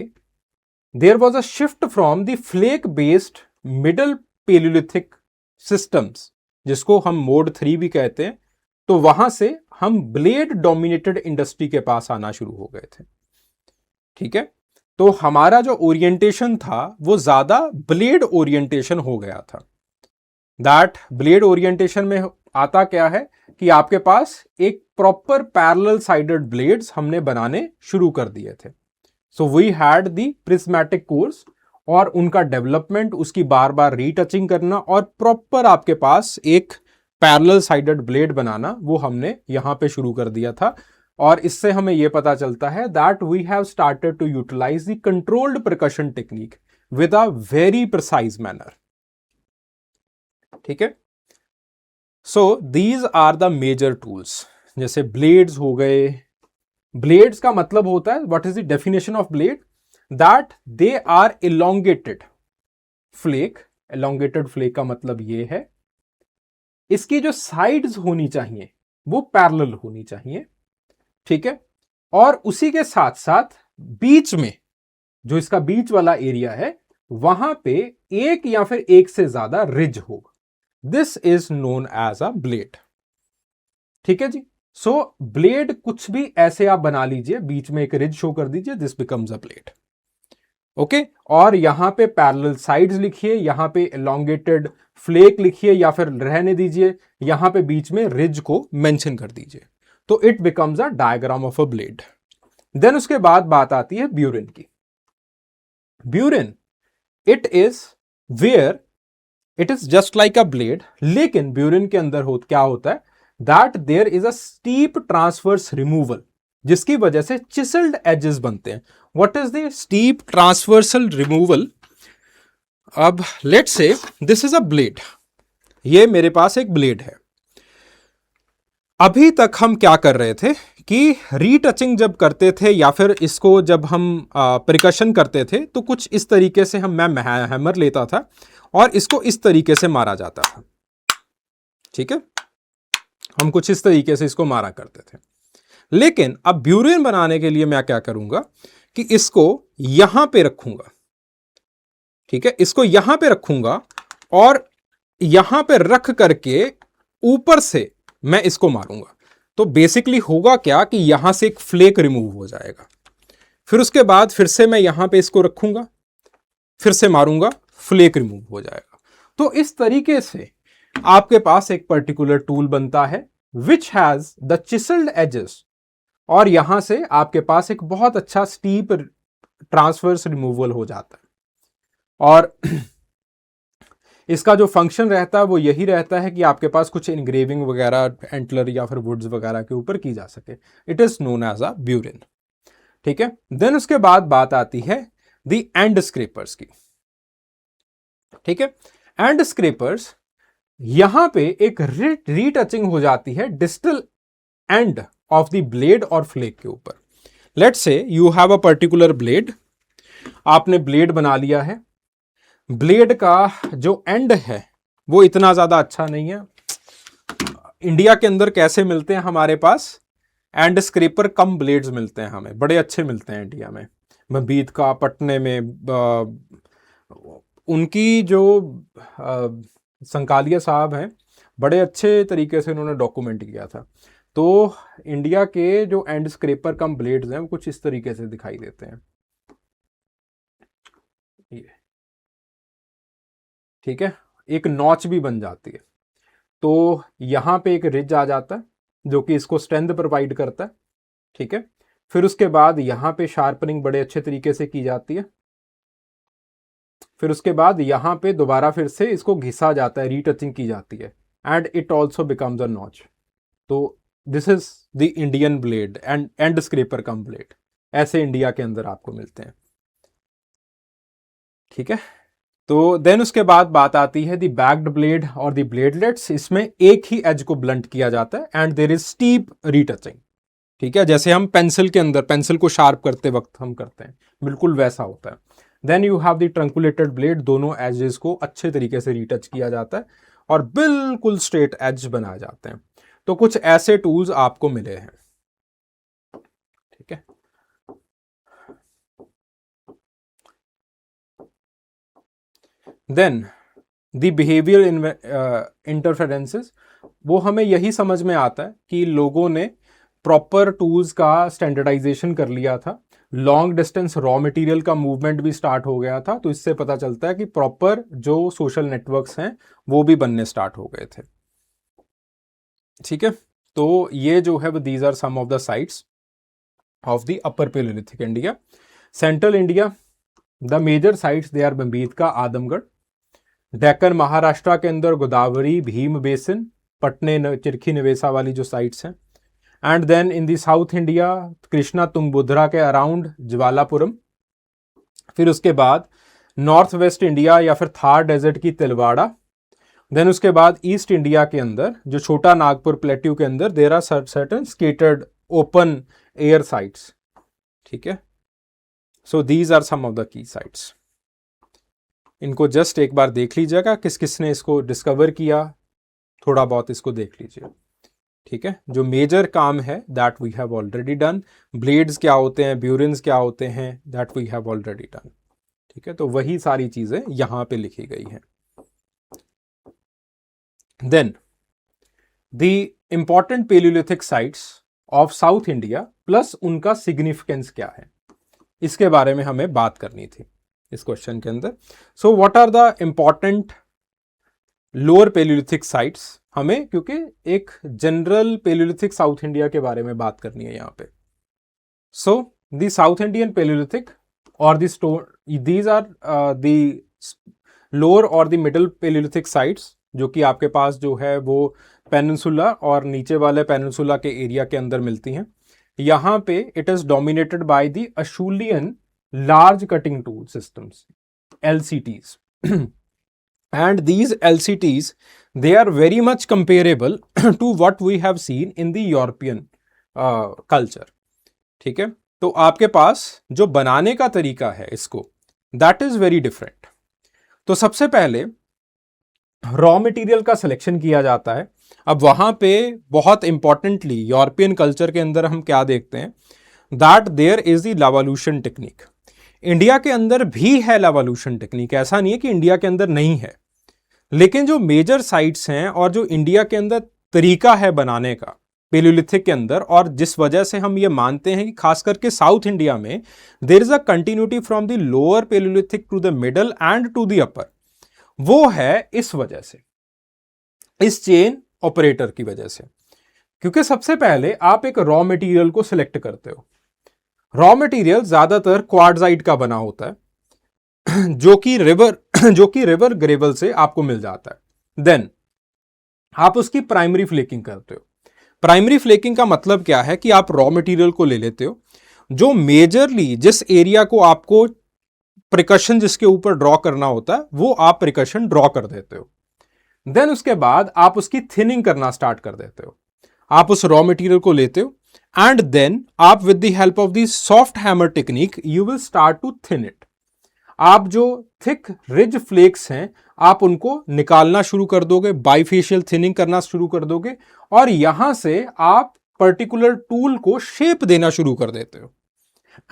there was a shift from the flake based middle palaeolithic systems, जिसको हम मोड 3 भी कहते हैं, तो वहां से हम ब्लेड डोमिनेटेड इंडस्ट्री के पास आना शुरू हो गए थे। ठीक है, तो हमारा जो ओरिएंटेशन था वो ज्यादा ब्लेड ओरिएंटेशन हो गया था। दैट ब्लेड ओरिएंटेशन में आता क्या है कि आपके पास एक प्रॉपर पैरेलल साइडेड ब्लेड्स हमने बनाने शुरू कर दिए थे। So we had the prismatic cores और उनका डेवलपमेंट, उसकी बार बार रीटचिंग करना और प्रॉपर आपके पास एक पैरेलल साइडेड ब्लेड बनाना, वो हमने यहां पे शुरू कर दिया था। और इससे हमें यह पता चलता है that we have started to utilise the controlled percussion technique with a very precise manner. ठीक है, so these are the major tools. जैसे ब्लेड्स हो गए, ब्लेड्स का मतलब होता है, what is the definition of blade? That they are elongated flake. Elongated flake का मतलब ये है इसकी जो साइड्स होनी चाहिए वो पैरेलल होनी चाहिए। ठीक है, और उसी के साथ साथ बीच में जो इसका बीच वाला एरिया है वहां पे एक या फिर एक से ज्यादा रिज होगा, this is known as a blade. ठीक है जी। सो ब्लेड कुछ भी ऐसे आप बना लीजिए, बीच में एक रिज शो कर दीजिए, this becomes a blade. Okay, और यहां पे पैरेलल साइड्स लिखिए, यहां पे एलोंगेटेड फ्लेक लिखिए, या फिर रहने दीजिए, यहां पे बीच में रिज को मेंशन कर दीजिए, तो it becomes a diagram of a blade. Then उसके बाद बात आती है ब्यूरिन की। Burin, it is where it is just like a blade, लेकिन ब्यूरिन के अंदर क्या होता है, that there is a steep transverse removal, जिसकी वजह से चिसल्ड एजेस बनते हैं। What is the steep transversal removal? अब let's say this is a blade, ये मेरे पास एक ब्लेड है। अभी तक हम क्या कर रहे थे कि रीटचिंग जब करते थे या फिर इसको जब हम प्रिकशन करते थे, तो कुछ इस तरीके से मैं हैमर लेता था और इसको इस तरीके से मारा जाता था। ठीक है, हम कुछ इस तरीके से इसको मारा करते थे। लेकिन अब ब्यूरिन बनाने के लिए मैं क्या करूंगा कि इसको यहां पे रखूंगा। ठीक है, इसको यहां पे रखूंगा और यहां पे रख करके ऊपर से मैं इसको मारूंगा। तो बेसिकली होगा क्या कि यहां से एक फ्लेक रिमूव हो जाएगा, फिर उसके बाद फिर से मैं यहां पे इसको रखूंगा, फिर से मारूंगा, फ्लेक रिमूव हो जाएगा। तो इस तरीके से आपके पास एक पर्टिकुलर टूल बनता है विच हैज द चिसल्ड एजेस, और यहां से आपके पास एक बहुत अच्छा स्टीप ट्रांसवर्स रिमूवल हो जाता है। और इसका जो फंक्शन रहता है वो यही रहता है कि आपके पास कुछ इंग्रेविंग वगैरह एंटलर या फिर वुड्स वगैरह के ऊपर की जा सके। It is known as a burin. ठीक है, देन उसके बाद बात आती है द एंड स्क्रेपर्स की। ठीक है, एंड स्क्रेपर्स, यहां पे एक रीटचिंग हो जाती है distal end of the blade और फ्लेक के ऊपर। Let's say you have a particular blade, आपने ब्लेड बना लिया है, ब्लेड का जो एंड है वो इतना ज्यादा अच्छा नहीं है। इंडिया के अंदर कैसे मिलते हैं हमारे पास एंड स्क्रेपर कम ब्लेड्स मिलते हैं, हमें बड़े अच्छे मिलते हैं इंडिया में। मबीत का पटने में उनकी जो संकालिया साहब हैं, बड़े अच्छे तरीके से उन्होंने डॉक्यूमेंट किया था। तो इंडिया के जो एंड स्क्रेपर कम ब्लेड्स हैं वो कुछ इस तरीके से दिखाई देते हैं। ये ठीक है, एक नॉच भी बन जाती है, तो यहां पे एक रिज आ जाता है जो कि इसको स्ट्रेंथ प्रोवाइड करता है। ठीक है, फिर उसके बाद यहां पे शार्पनिंग बड़े अच्छे तरीके से की जाती है, फिर उसके बाद यहां पे दोबारा फिर से इसको घिसा जाता है, रीटचिंग की जाती है, and it also becomes a notch. तो this is the Indian blade and scraper cum blade, ऐसे इंडिया के अंदर आपको मिलते हैं। ठीक है, तो देन उसके बाद बात आती है दी बैक्ड ब्लेड और दी ब्लेडलेट्स। इसमें एक ही एज को ब्लंट किया जाता है and there is steep retouching. ठीक है, जैसे हम पेंसिल के अंदर पेंसिल को शार्प करते वक्त हम करते हैं, बिल्कुल वैसा होता है। Then you have the truncated blade, दोनों एजेस को अच्छे तरीके से रीटच किया जाता है और बिल्कुल स्ट्रेट एज बनाए जाते हैं। तो कुछ ऐसे टूल्स आपको मिले हैं। ठीक है, देन द बिहेवियर इंटरफेरेंसेस, वो हमें यही समझ में आता है कि लोगों ने प्रॉपर टूल्स का स्टैंडर्डाइजेशन कर लिया था, लॉन्ग डिस्टेंस रॉ मटेरियल का मूवमेंट भी स्टार्ट हो गया था, तो इससे पता चलता है कि प्रॉपर जो सोशल नेटवर्क्स हैं वो भी बनने स्टार्ट हो गए थे। ठीक है, तो ये जो है these are some of the sites of the upper palaeolithic India. Central India, the major sites they are Bhimbetka, Adamgarh. Deccan Maharashtra के अंदर गोदावरी, भीम बेसिन, पटने, चिरखी, निवेसा वाली जो साइट्स हैं। And then in the South India, Krishna Tungabhadra के अराउंड ज्वालापुरम। फिर उसके बाद नॉर्थ वेस्ट इंडिया या फिर थार डेजर्ट की तिलवाड़ा। देन उसके बाद ईस्ट इंडिया के अंदर जो छोटा नागपुर प्लेट्यू के अंदर there are certain scattered open air sites. ठीक है, so these are some of the key sites. इनको जस्ट एक बार देख लीजिएगा, किस किसने इसको डिस्कवर किया, थोड़ा बहुत इसको देख लीजिए। ठीक है, जो मेजर काम है that we have already done. Blades क्या होते हैं, ब्यूरिन्स क्या होते हैं, that we have already done. ठीक है, तो वही सारी चीजें यहां पे लिखी गई हैं। Then the important palaeolithic sites of South India plus उनका सिग्निफिकेंस क्या है, इसके बारे में हमें बात करनी थी इस क्वेश्चन के अंदर। So what are the important lower palaeolithic sites, हमें क्योंकि एक जनरल पेलियोलिथिक साउथ इंडिया के बारे में बात करनी है यहां पे। So the south Indian palaeolithic और the stone, these are the lower और द मिडल पेलियोलिथिक साइट्स, जो कि आपके पास जो है वो पेनिनसुला और नीचे वाले पेनिनसुला के एरिया के अंदर मिलती हैं। यहां पे it is dominated by the Acheulian large cutting tool systems, LCTs, and these LCTs, they are very much comparable to what we have seen in the European culture. ठीक है, तो आपके पास जो बनाने का तरीका है इसको, that is very different. तो सबसे पहले रॉ मटेरियल का सिलेक्शन किया जाता है। अब वहां पे बहुत इंपॉर्टेंटली यूरोपियन कल्चर के अंदर हम क्या देखते हैं, that there is the Levallois technique. India के अंदर भी है लावोल्यूशन टेक्निक, ऐसा नहीं है कि इंडिया के अंदर नहीं है, लेकिन जो मेजर साइट्स हैं और जो इंडिया के अंदर तरीका है बनाने का पेलियोलिथिक के अंदर, और जिस वजह से हम ये मानते हैं कि खास करके साउथ इंडिया में there is a continuity from the lower palaeolithic to the middle and to the upper, वो है इस वजह से, इस चेन ऑपरेटर की वजह से। क्योंकि सबसे पहले आप एक रॉ मटेरियल को सिलेक्ट करते हो। रॉ मटेरियल ज्यादातर क्वार्टजाइट का बना होता है जो कि रिवर ग्रेवल से आपको मिल जाता है। देन आप उसकी प्राइमरी फ्लेकिंग करते हो। प्राइमरी फ्लेकिंग का मतलब क्या है कि आप रॉ मटेरियल को ले लेते हो, जो मेजरली जिस एरिया को आपको प्रिकशन जिसके ऊपर ड्रॉ करना होता है वो आप प्रिकशन ड्रॉ कर देते हो। देन उसके बाद आप उसकी थिनिंग करना स्टार्ट कर देते हो। आप उस रॉ मटेरियल को लेते हो एंड देन आप with the help of the soft hammer technique you will start to thin it. आप जो थिक रिज फ्लेक्स हैं आप उनको निकालना शुरू कर दोगे, बाइफेशियल थिनिंग करना शुरू कर दोगे, और यहां से आप पर्टिकुलर टूल को शेप देना शुरू कर देते हो।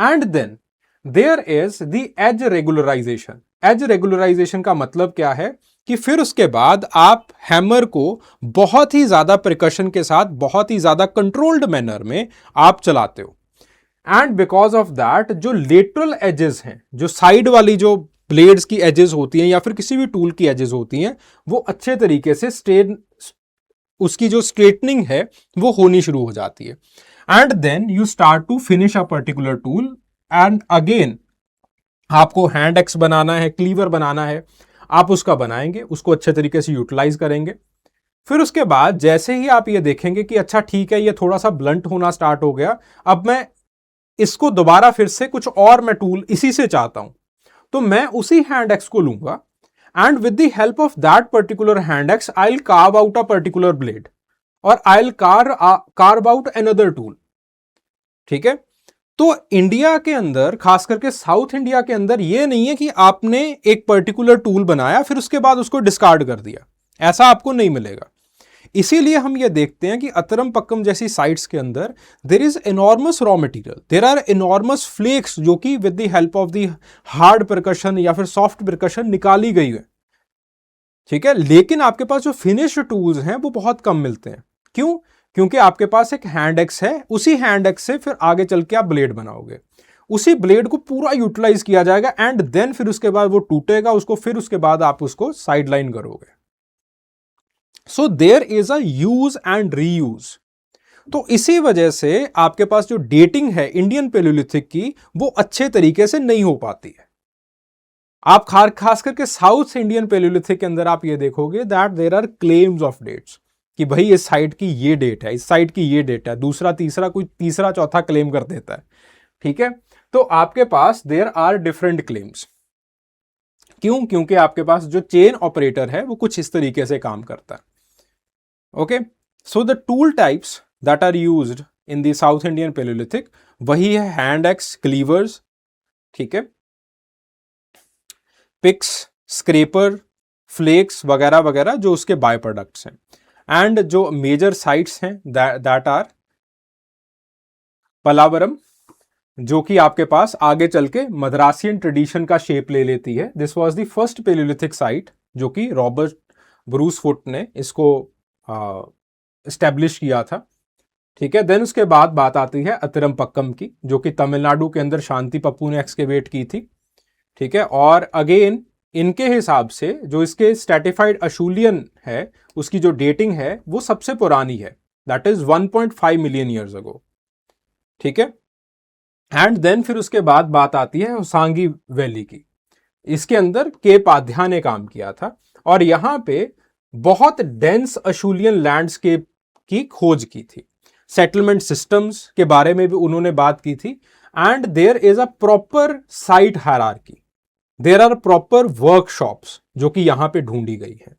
And then there is the edge regularisation. Edge regularisation का मतलब क्या है कि फिर उसके बाद आप हैमर को बहुत ही ज्यादा प्रिकशन के साथ, बहुत ही ज्यादा कंट्रोल्ड मैनर में आप चलाते हो। एंड बिकॉज ऑफ दैट जो लेटरल एजेस हैं, जो साइड वाली जो ब्लेड्स की एजेस होती हैं या फिर किसी भी टूल की एजेस होती हैं, वो अच्छे तरीके से उसकी जो स्ट्रेटनिंग है वो होनी शुरू हो जाती है। And then you start to finish a particular tool and again आपको हैंड एक्स बनाना है, क्लीवर बनाना है, आप उसका बनाएंगे, उसको अच्छे तरीके से यूटिलाइज करेंगे। फिर उसके बाद जैसे ही आप ये देखेंगे कि अच्छा ठीक है ये थोड़ा सा ब्लंट होना स्टार्ट हो गया, अब मैं इसको दोबारा फिर से कुछ और मैं टूल इसी से चाहता हूं, तो मैं उसी हैंड एक्स को लूंगा and with the help of that particular hand axe I will carve out a particular blade और I will carve out another tool. ठीक है, तो इंडिया के अंदर, खास करके साउथ इंडिया के अंदर, ये नहीं है कि आपने एक पर्टिकुलर टूल बनाया फिर उसके बाद उसको डिस्कार्ड कर दिया, ऐसा आपको नहीं मिलेगा। इसीलिए हम ये देखते हैं कि अतरम पक्कम जैसी साइट्स के अंदर there is enormous raw material, there are enormous flakes जो कि with the help of the hard percussion या फिर सॉफ्ट परकशन निकाली गई है। ठीक है, लेकिन आपके पास जो फिनिश्ड टूल्स हैं वो बहुत कम मिलते हैं। क्यों? क्योंकि आपके पास एक हैंड एक्स है, उसी हैंड एक्स से फिर आगे चल के आप ब्लेड बनाओगे, उसी ब्लेड को पूरा यूटिलाइज किया जाएगा एंड देन फिर उसके बाद वो टूटेगा, उसको फिर उसके बाद आप उसको साइडलाइन करोगे। So there is a use and reuse. तो इसी वजह से आपके पास जो डेटिंग है इंडियन पेलियोलिथिक की वो अच्छे तरीके से नहीं हो पाती है। आप खास करके साउथ इंडियन पेलियोलिथिक के अंदर आप ये देखोगे that there are claims of dates कि भाई इस साइड की ये डेट है, इस साइड की ये डेट है, दूसरा तीसरा कोई तीसरा चौथा क्लेम कर देता है। ठीक है, तो आपके पास देयर आर डिफरेंट क्लेम्स। क्यों? क्योंकि आपके पास जो चेन ऑपरेटर है वो कुछ इस तरीके से काम करता है। Okay, so the tool types that are used in the south Indian palaeolithic वही है हैंड एक्स, क्लीवर्स, ठीक है, पिक्स, स्क्रेपर, फ्लेक्स वगैरह वगैरह जो उसके बाय प्रोडक्ट्स हैं। एंड जो मेजर साइट्स हैं दैट आर पलावरम, जो कि आपके पास आगे चल के मद्रासियन ट्रेडिशन का शेप ले लेती है। This was the first palaeolithic site जो कि रॉबर्ट ब्रूस फुट ने इसको एस्टेब्लिश किया था। ठीक है, देन उसके बाद बात आती है अतिरमपक्कम की, जो कि तमिलनाडु के अंदर शांति पप्पू ने एक्सकेवेट की थी। ठीक है, और अगेन इनके हिसाब से जो इसके स्ट्रेटिफाइड अशूलियन है उसकी जो डेटिंग है वो सबसे पुरानी है, दैट इज 1.5 मिलियन ईयर्स अगो। ठीक है, एंड देन फिर उसके बाद बात आती है होसांगी वैली की। इसके अंदर के पाध्या ने काम किया था और यहां पे बहुत डेंस अशूलियन लैंडस्केप की खोज की थी। सेटलमेंट सिस्टम्स के बारे में भी उन्होंने बात की थी। And there is a proper site hierarchy, there are proper workshops जो कि यहां पे ढूंढी गई है।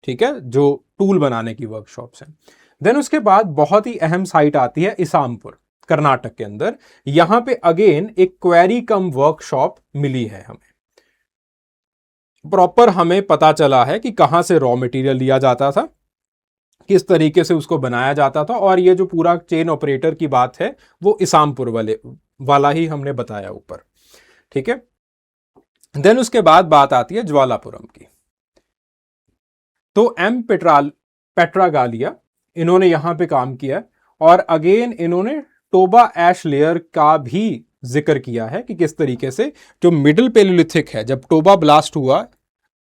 ठीक है, जो टूल बनाने की वर्कशॉप्स हैं। देन उसके बाद बहुत ही अहम साइट आती है इसामपुर, कर्नाटक के अंदर। यहां पे अगेन एक क्वेरी कम वर्कशॉप मिली है हमें। प्रॉपर हमें पता चला है कि कहां से रॉ मटेरियल लिया जाता था, किस तरीके से उसको बनाया जाता था, और ये जो पूरा चेन ऑपरेटर की बात है वो इसामपुर वाला ही हमने बताया ऊपर। ठीक है, देन उसके बाद बात आती है ज्वालापुरम की। तो पेट्रागालिया इन्होंने यहां पे काम किया और अगेन इन्होंने टोबा ऐश लेयर का भी जिक्र किया है कि किस तरीके से जो मिडिल पेलियोलिथिक है, जब टोबा ब्लास्ट हुआ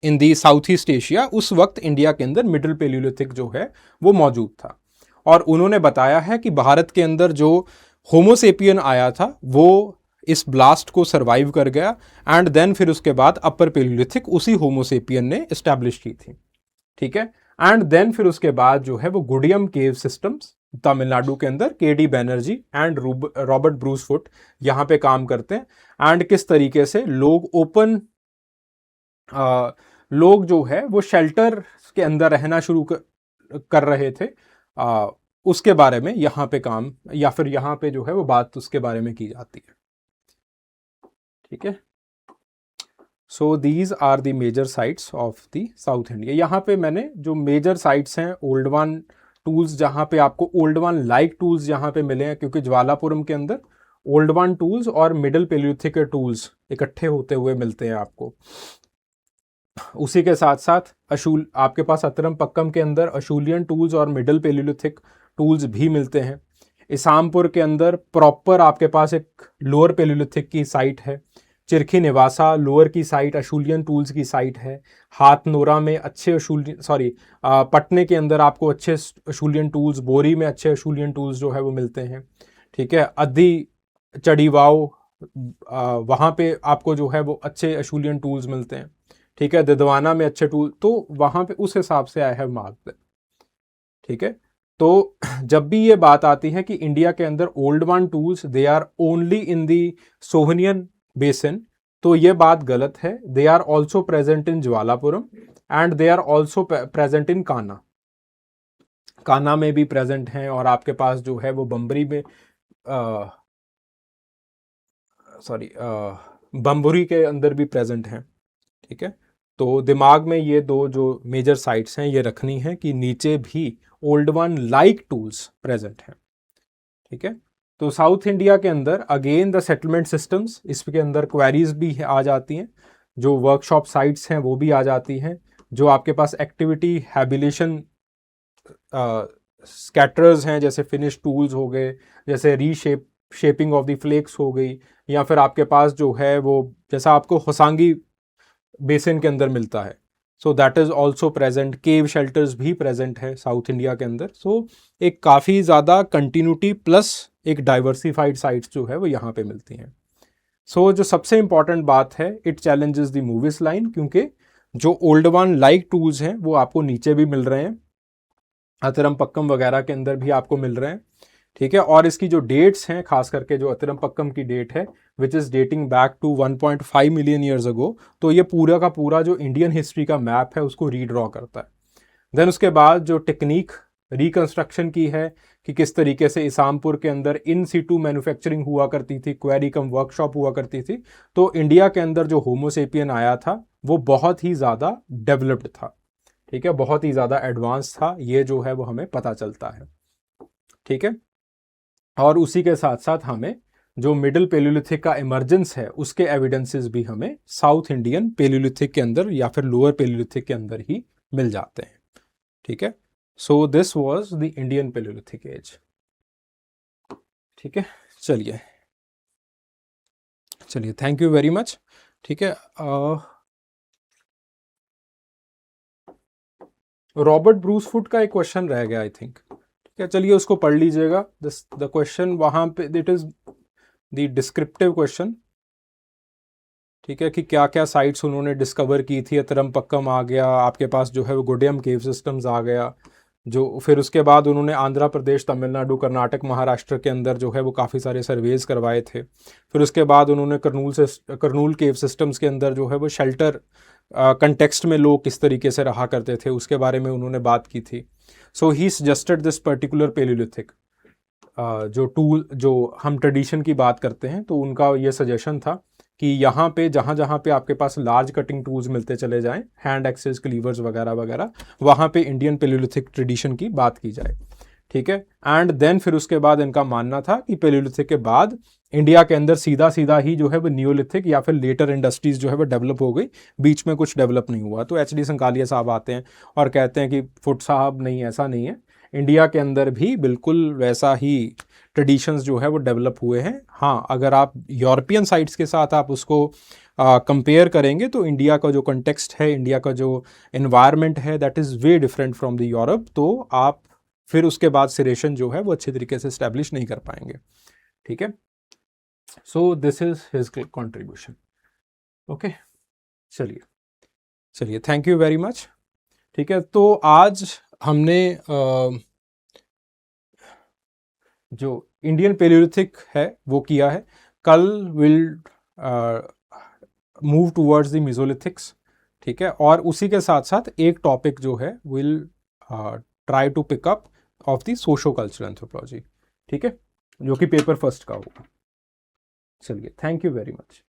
इन दी साउथ ईस्ट एशिया, उस वक्त इंडिया के अंदर मिडिल पेलियोलिथिक जो है वो मौजूद था। और उन्होंने बताया है कि भारत के अंदर जो होमोसेपियन आया था वो इस ब्लास्ट को सरवाइव कर गया, एंड देन फिर उसके बाद अपर पेलियोलिथिक उसी होमोसेपियन ने एस्टैब्लिश की थी। ठीक है, एंड देन फिर उसके बाद जो है वो गुडियम केव सिस्टम्स तमिलनाडु के अंदर KD Banerjee and Robert Bruce foot यहां पे काम करते हैं। एंड किस तरीके से लोग जो है वो शेल्टर के अंदर रहना शुरू कर रहे थे, उसके बारे में यहां पे काम, या फिर यहां पे जो है वो बात उसके बारे में की जाती है। ठीक है, so these are the major sites of the South India. यहाँ पे मैंने जो मेजर साइट्स हैं, ओल्ड वन टूल्स, जहाँ पे आपको ओल्ड वन लाइक टूल्स जहाँ पे मिले हैं, क्योंकि ज्वालापुरम के अंदर ओल्ड वन टूल्स और मिडिल पेलियोलिथिक के टूल्स इकट्ठे होते हुए मिलते हैं आपको। उसी के साथ साथ आपके पास अतिरमपक्कम के अंदर अशूलियन टूल्स और मिडिल पेलियोलिथिक टूल्स भी मिलते हैं। इसामपुर के अंदर प्रॉपर आपके पास एक लोअर पेलियोलिथिक की साइट है। चिरखी निवासा लोअर की साइट अशूलियन टूल्स की साइट है। हाथनोरा में अच्छे पटने के अंदर आपको अच्छे अशूलियन टूल्स, बोरी में अच्छे अशूलियन टूल्स जो है वो मिलते हैं। ठीक है, अद्दी चढ़ीवाओ वहाँ पे आपको जो है वो अच्छे अशूलियन टूल्स मिलते हैं। ठीक है, दिदवाना में अच्छे टूल, तो वहाँ पे उस हिसाब से आई हैव मार्क्ड। ठीक है, तो जब भी ये बात आती है कि इंडिया के अंदर old one tools they are only in the Soanian basin, तो ये बात गलत है। They are also present in Jwalapuram and they are also present in Kanha में भी प्रेजेंट हैं, और आपके पास जो है वो बम्बरी में बम्बुरी के अंदर भी प्रेजेंट हैं। ठीक है, तो दिमाग में ये दो जो मेजर साइट्स हैं ये रखनी है कि नीचे भी old one like tools present हैं। ठीक है, तो साउथ इंडिया के अंदर अगेन द सेटलमेंट सिस्टम्स, इसके अंदर क्वेरीज भी आ जाती हैं, जो वर्कशॉप साइट्स हैं वो भी आ जाती हैं, जो आपके पास एक्टिविटी हैबिलेशन स्कैटर्स हैं, जैसे फिनिश टूल्स हो गए, जैसे शेपिंग ऑफ द फ्लेक्स हो गई, या फिर आपके पास जो है वो जैसा आपको होसांगी बेसिन के अंदर मिलता है, so that is also present. Cave shelters भी प्रेजेंट है साउथ इंडिया के अंदर। सो एक काफ़ी ज़्यादा कंटिन्यूटी प्लस एक डाइवर्सिफाइड साइट्स जो है वो यहाँ पे मिलती हैं। सो जो सबसे इंपॉर्टेंट बात है, it challenges the movies line, क्योंकि जो ओल्ड वन लाइक टूल्स हैं वो आपको नीचे भी मिल रहे हैं, अतिरमपक्कम वगैरह के अंदर भी आपको मिल रहे हैं। ठीक है, और इसकी जो डेट्स हैं, खास करके जो अतिरमपक्कम की डेट है which is dating back to 1.5 million years ago, तो ये पूरा का पूरा जो इंडियन हिस्ट्री का मैप है उसको रीड्रॉ करता है। देन उसके बाद जो टेक्निक रिकंस्ट्रक्शन की है कि किस तरीके से इसामपुर के अंदर इन सीटू मैन्युफैक्चरिंग हुआ करती थी, क्वेरी कम वर्कशॉप हुआ करती थी, तो इंडिया के अंदर जो होमोसेपियन आया था वो बहुत ही ज़्यादा डेवलप्ड था। ठीक है, बहुत ही ज़्यादा एडवांस था, ये जो है वो हमें पता चलता है। ठीक है, और उसी के साथ साथ हमें जो मिडिल पेलियोलिथिक का इमर्जेंस है उसके एविडेंसेस भी हमें साउथ इंडियन पेलियोलिथिक के अंदर या फिर लोअर पेलियोलिथिक के अंदर ही मिल जाते हैं। ठीक है, so this was the Indian palaeolithic age. ठीक है, चलिए चलिए, थैंक यू वेरी मच। ठीक है, रॉबर्ट ब्रूसफुट का एक क्वेश्चन रह गया आई थिंक। ठीक है, चलिए उसको पढ़ लीजिएगा। द क्वेश्चन वहां पे it is the descriptive question. ठीक है, कि क्या क्या साइट्स उन्होंने डिस्कवर की थी। अतरमपक्कम आ गया आपके पास, जो है वो गुडियम केव सिस्टम्स आ गया, जो फिर उसके बाद उन्होंने आंध्र प्रदेश, तमिलनाडु, कर्नाटक, महाराष्ट्र के अंदर जो है वो काफ़ी सारे सर्वेज करवाए थे। फिर उसके बाद उन्होंने करनूल केव सिस्टम्स के अंदर जो है वो शेल्टर कंटेक्स्ट में लोग किस तरीके से रहा करते थे उसके बारे में उन्होंने बात की थी। So he suggested this particular palaeolithic. जो हम ट्रेडिशन की बात करते हैं तो उनका ये सजेशन था कि यहाँ पे जहाँ जहाँ पे आपके पास लार्ज कटिंग टूल्स मिलते चले जाएं, हैंड एक्सेस, क्लीवर्स वगैरह वगैरह, वहाँ पे इंडियन पेलियोलिथिक ट्रेडिशन की बात की जाए। ठीक है, एंड देन फिर उसके बाद इनका मानना था कि पेलियोलिथिक के बाद इंडिया के अंदर सीधा सीधा ही जो है वो नियोलिथिक या फिर लेटर इंडस्ट्रीज जो है वो डेवलप हो गई, बीच में कुछ डेवलप नहीं हुआ। तो एच डी संकालिया साहब आते हैं और कहते हैं कि फुट साहब नहीं, ऐसा नहीं है, इंडिया के अंदर भी बिल्कुल वैसा ही ट्रेडिशंस जो है वो डेवलप हुए हैं। हाँ, अगर आप यूरोपियन साइट्स के साथ आप उसको कंपेयर करेंगे तो इंडिया का जो कंटेक्स्ट है, इंडिया का जो एनवायरनमेंट है, that is way different from the Europe. तो आप फिर उसके बाद सिरेशन जो है वो अच्छे तरीके से स्टैब्लिश नहीं कर पाएंगे। ठीक है, so this is his contribution. Okay, चलिए चलिए, थैंक यू वेरी मच। ठीक है, तो आज हमने जो इंडियन पेलियोलिथिक है वो किया है। कल विल मूव टूवर्ड्स द मेसोलिथिक्स। ठीक है, और उसी के साथ साथ एक टॉपिक जो है will try to pick up of the socio cultural anthropology. ठीक है, जो कि पेपर फर्स्ट का होगा। चलिए, थैंक यू वेरी मच।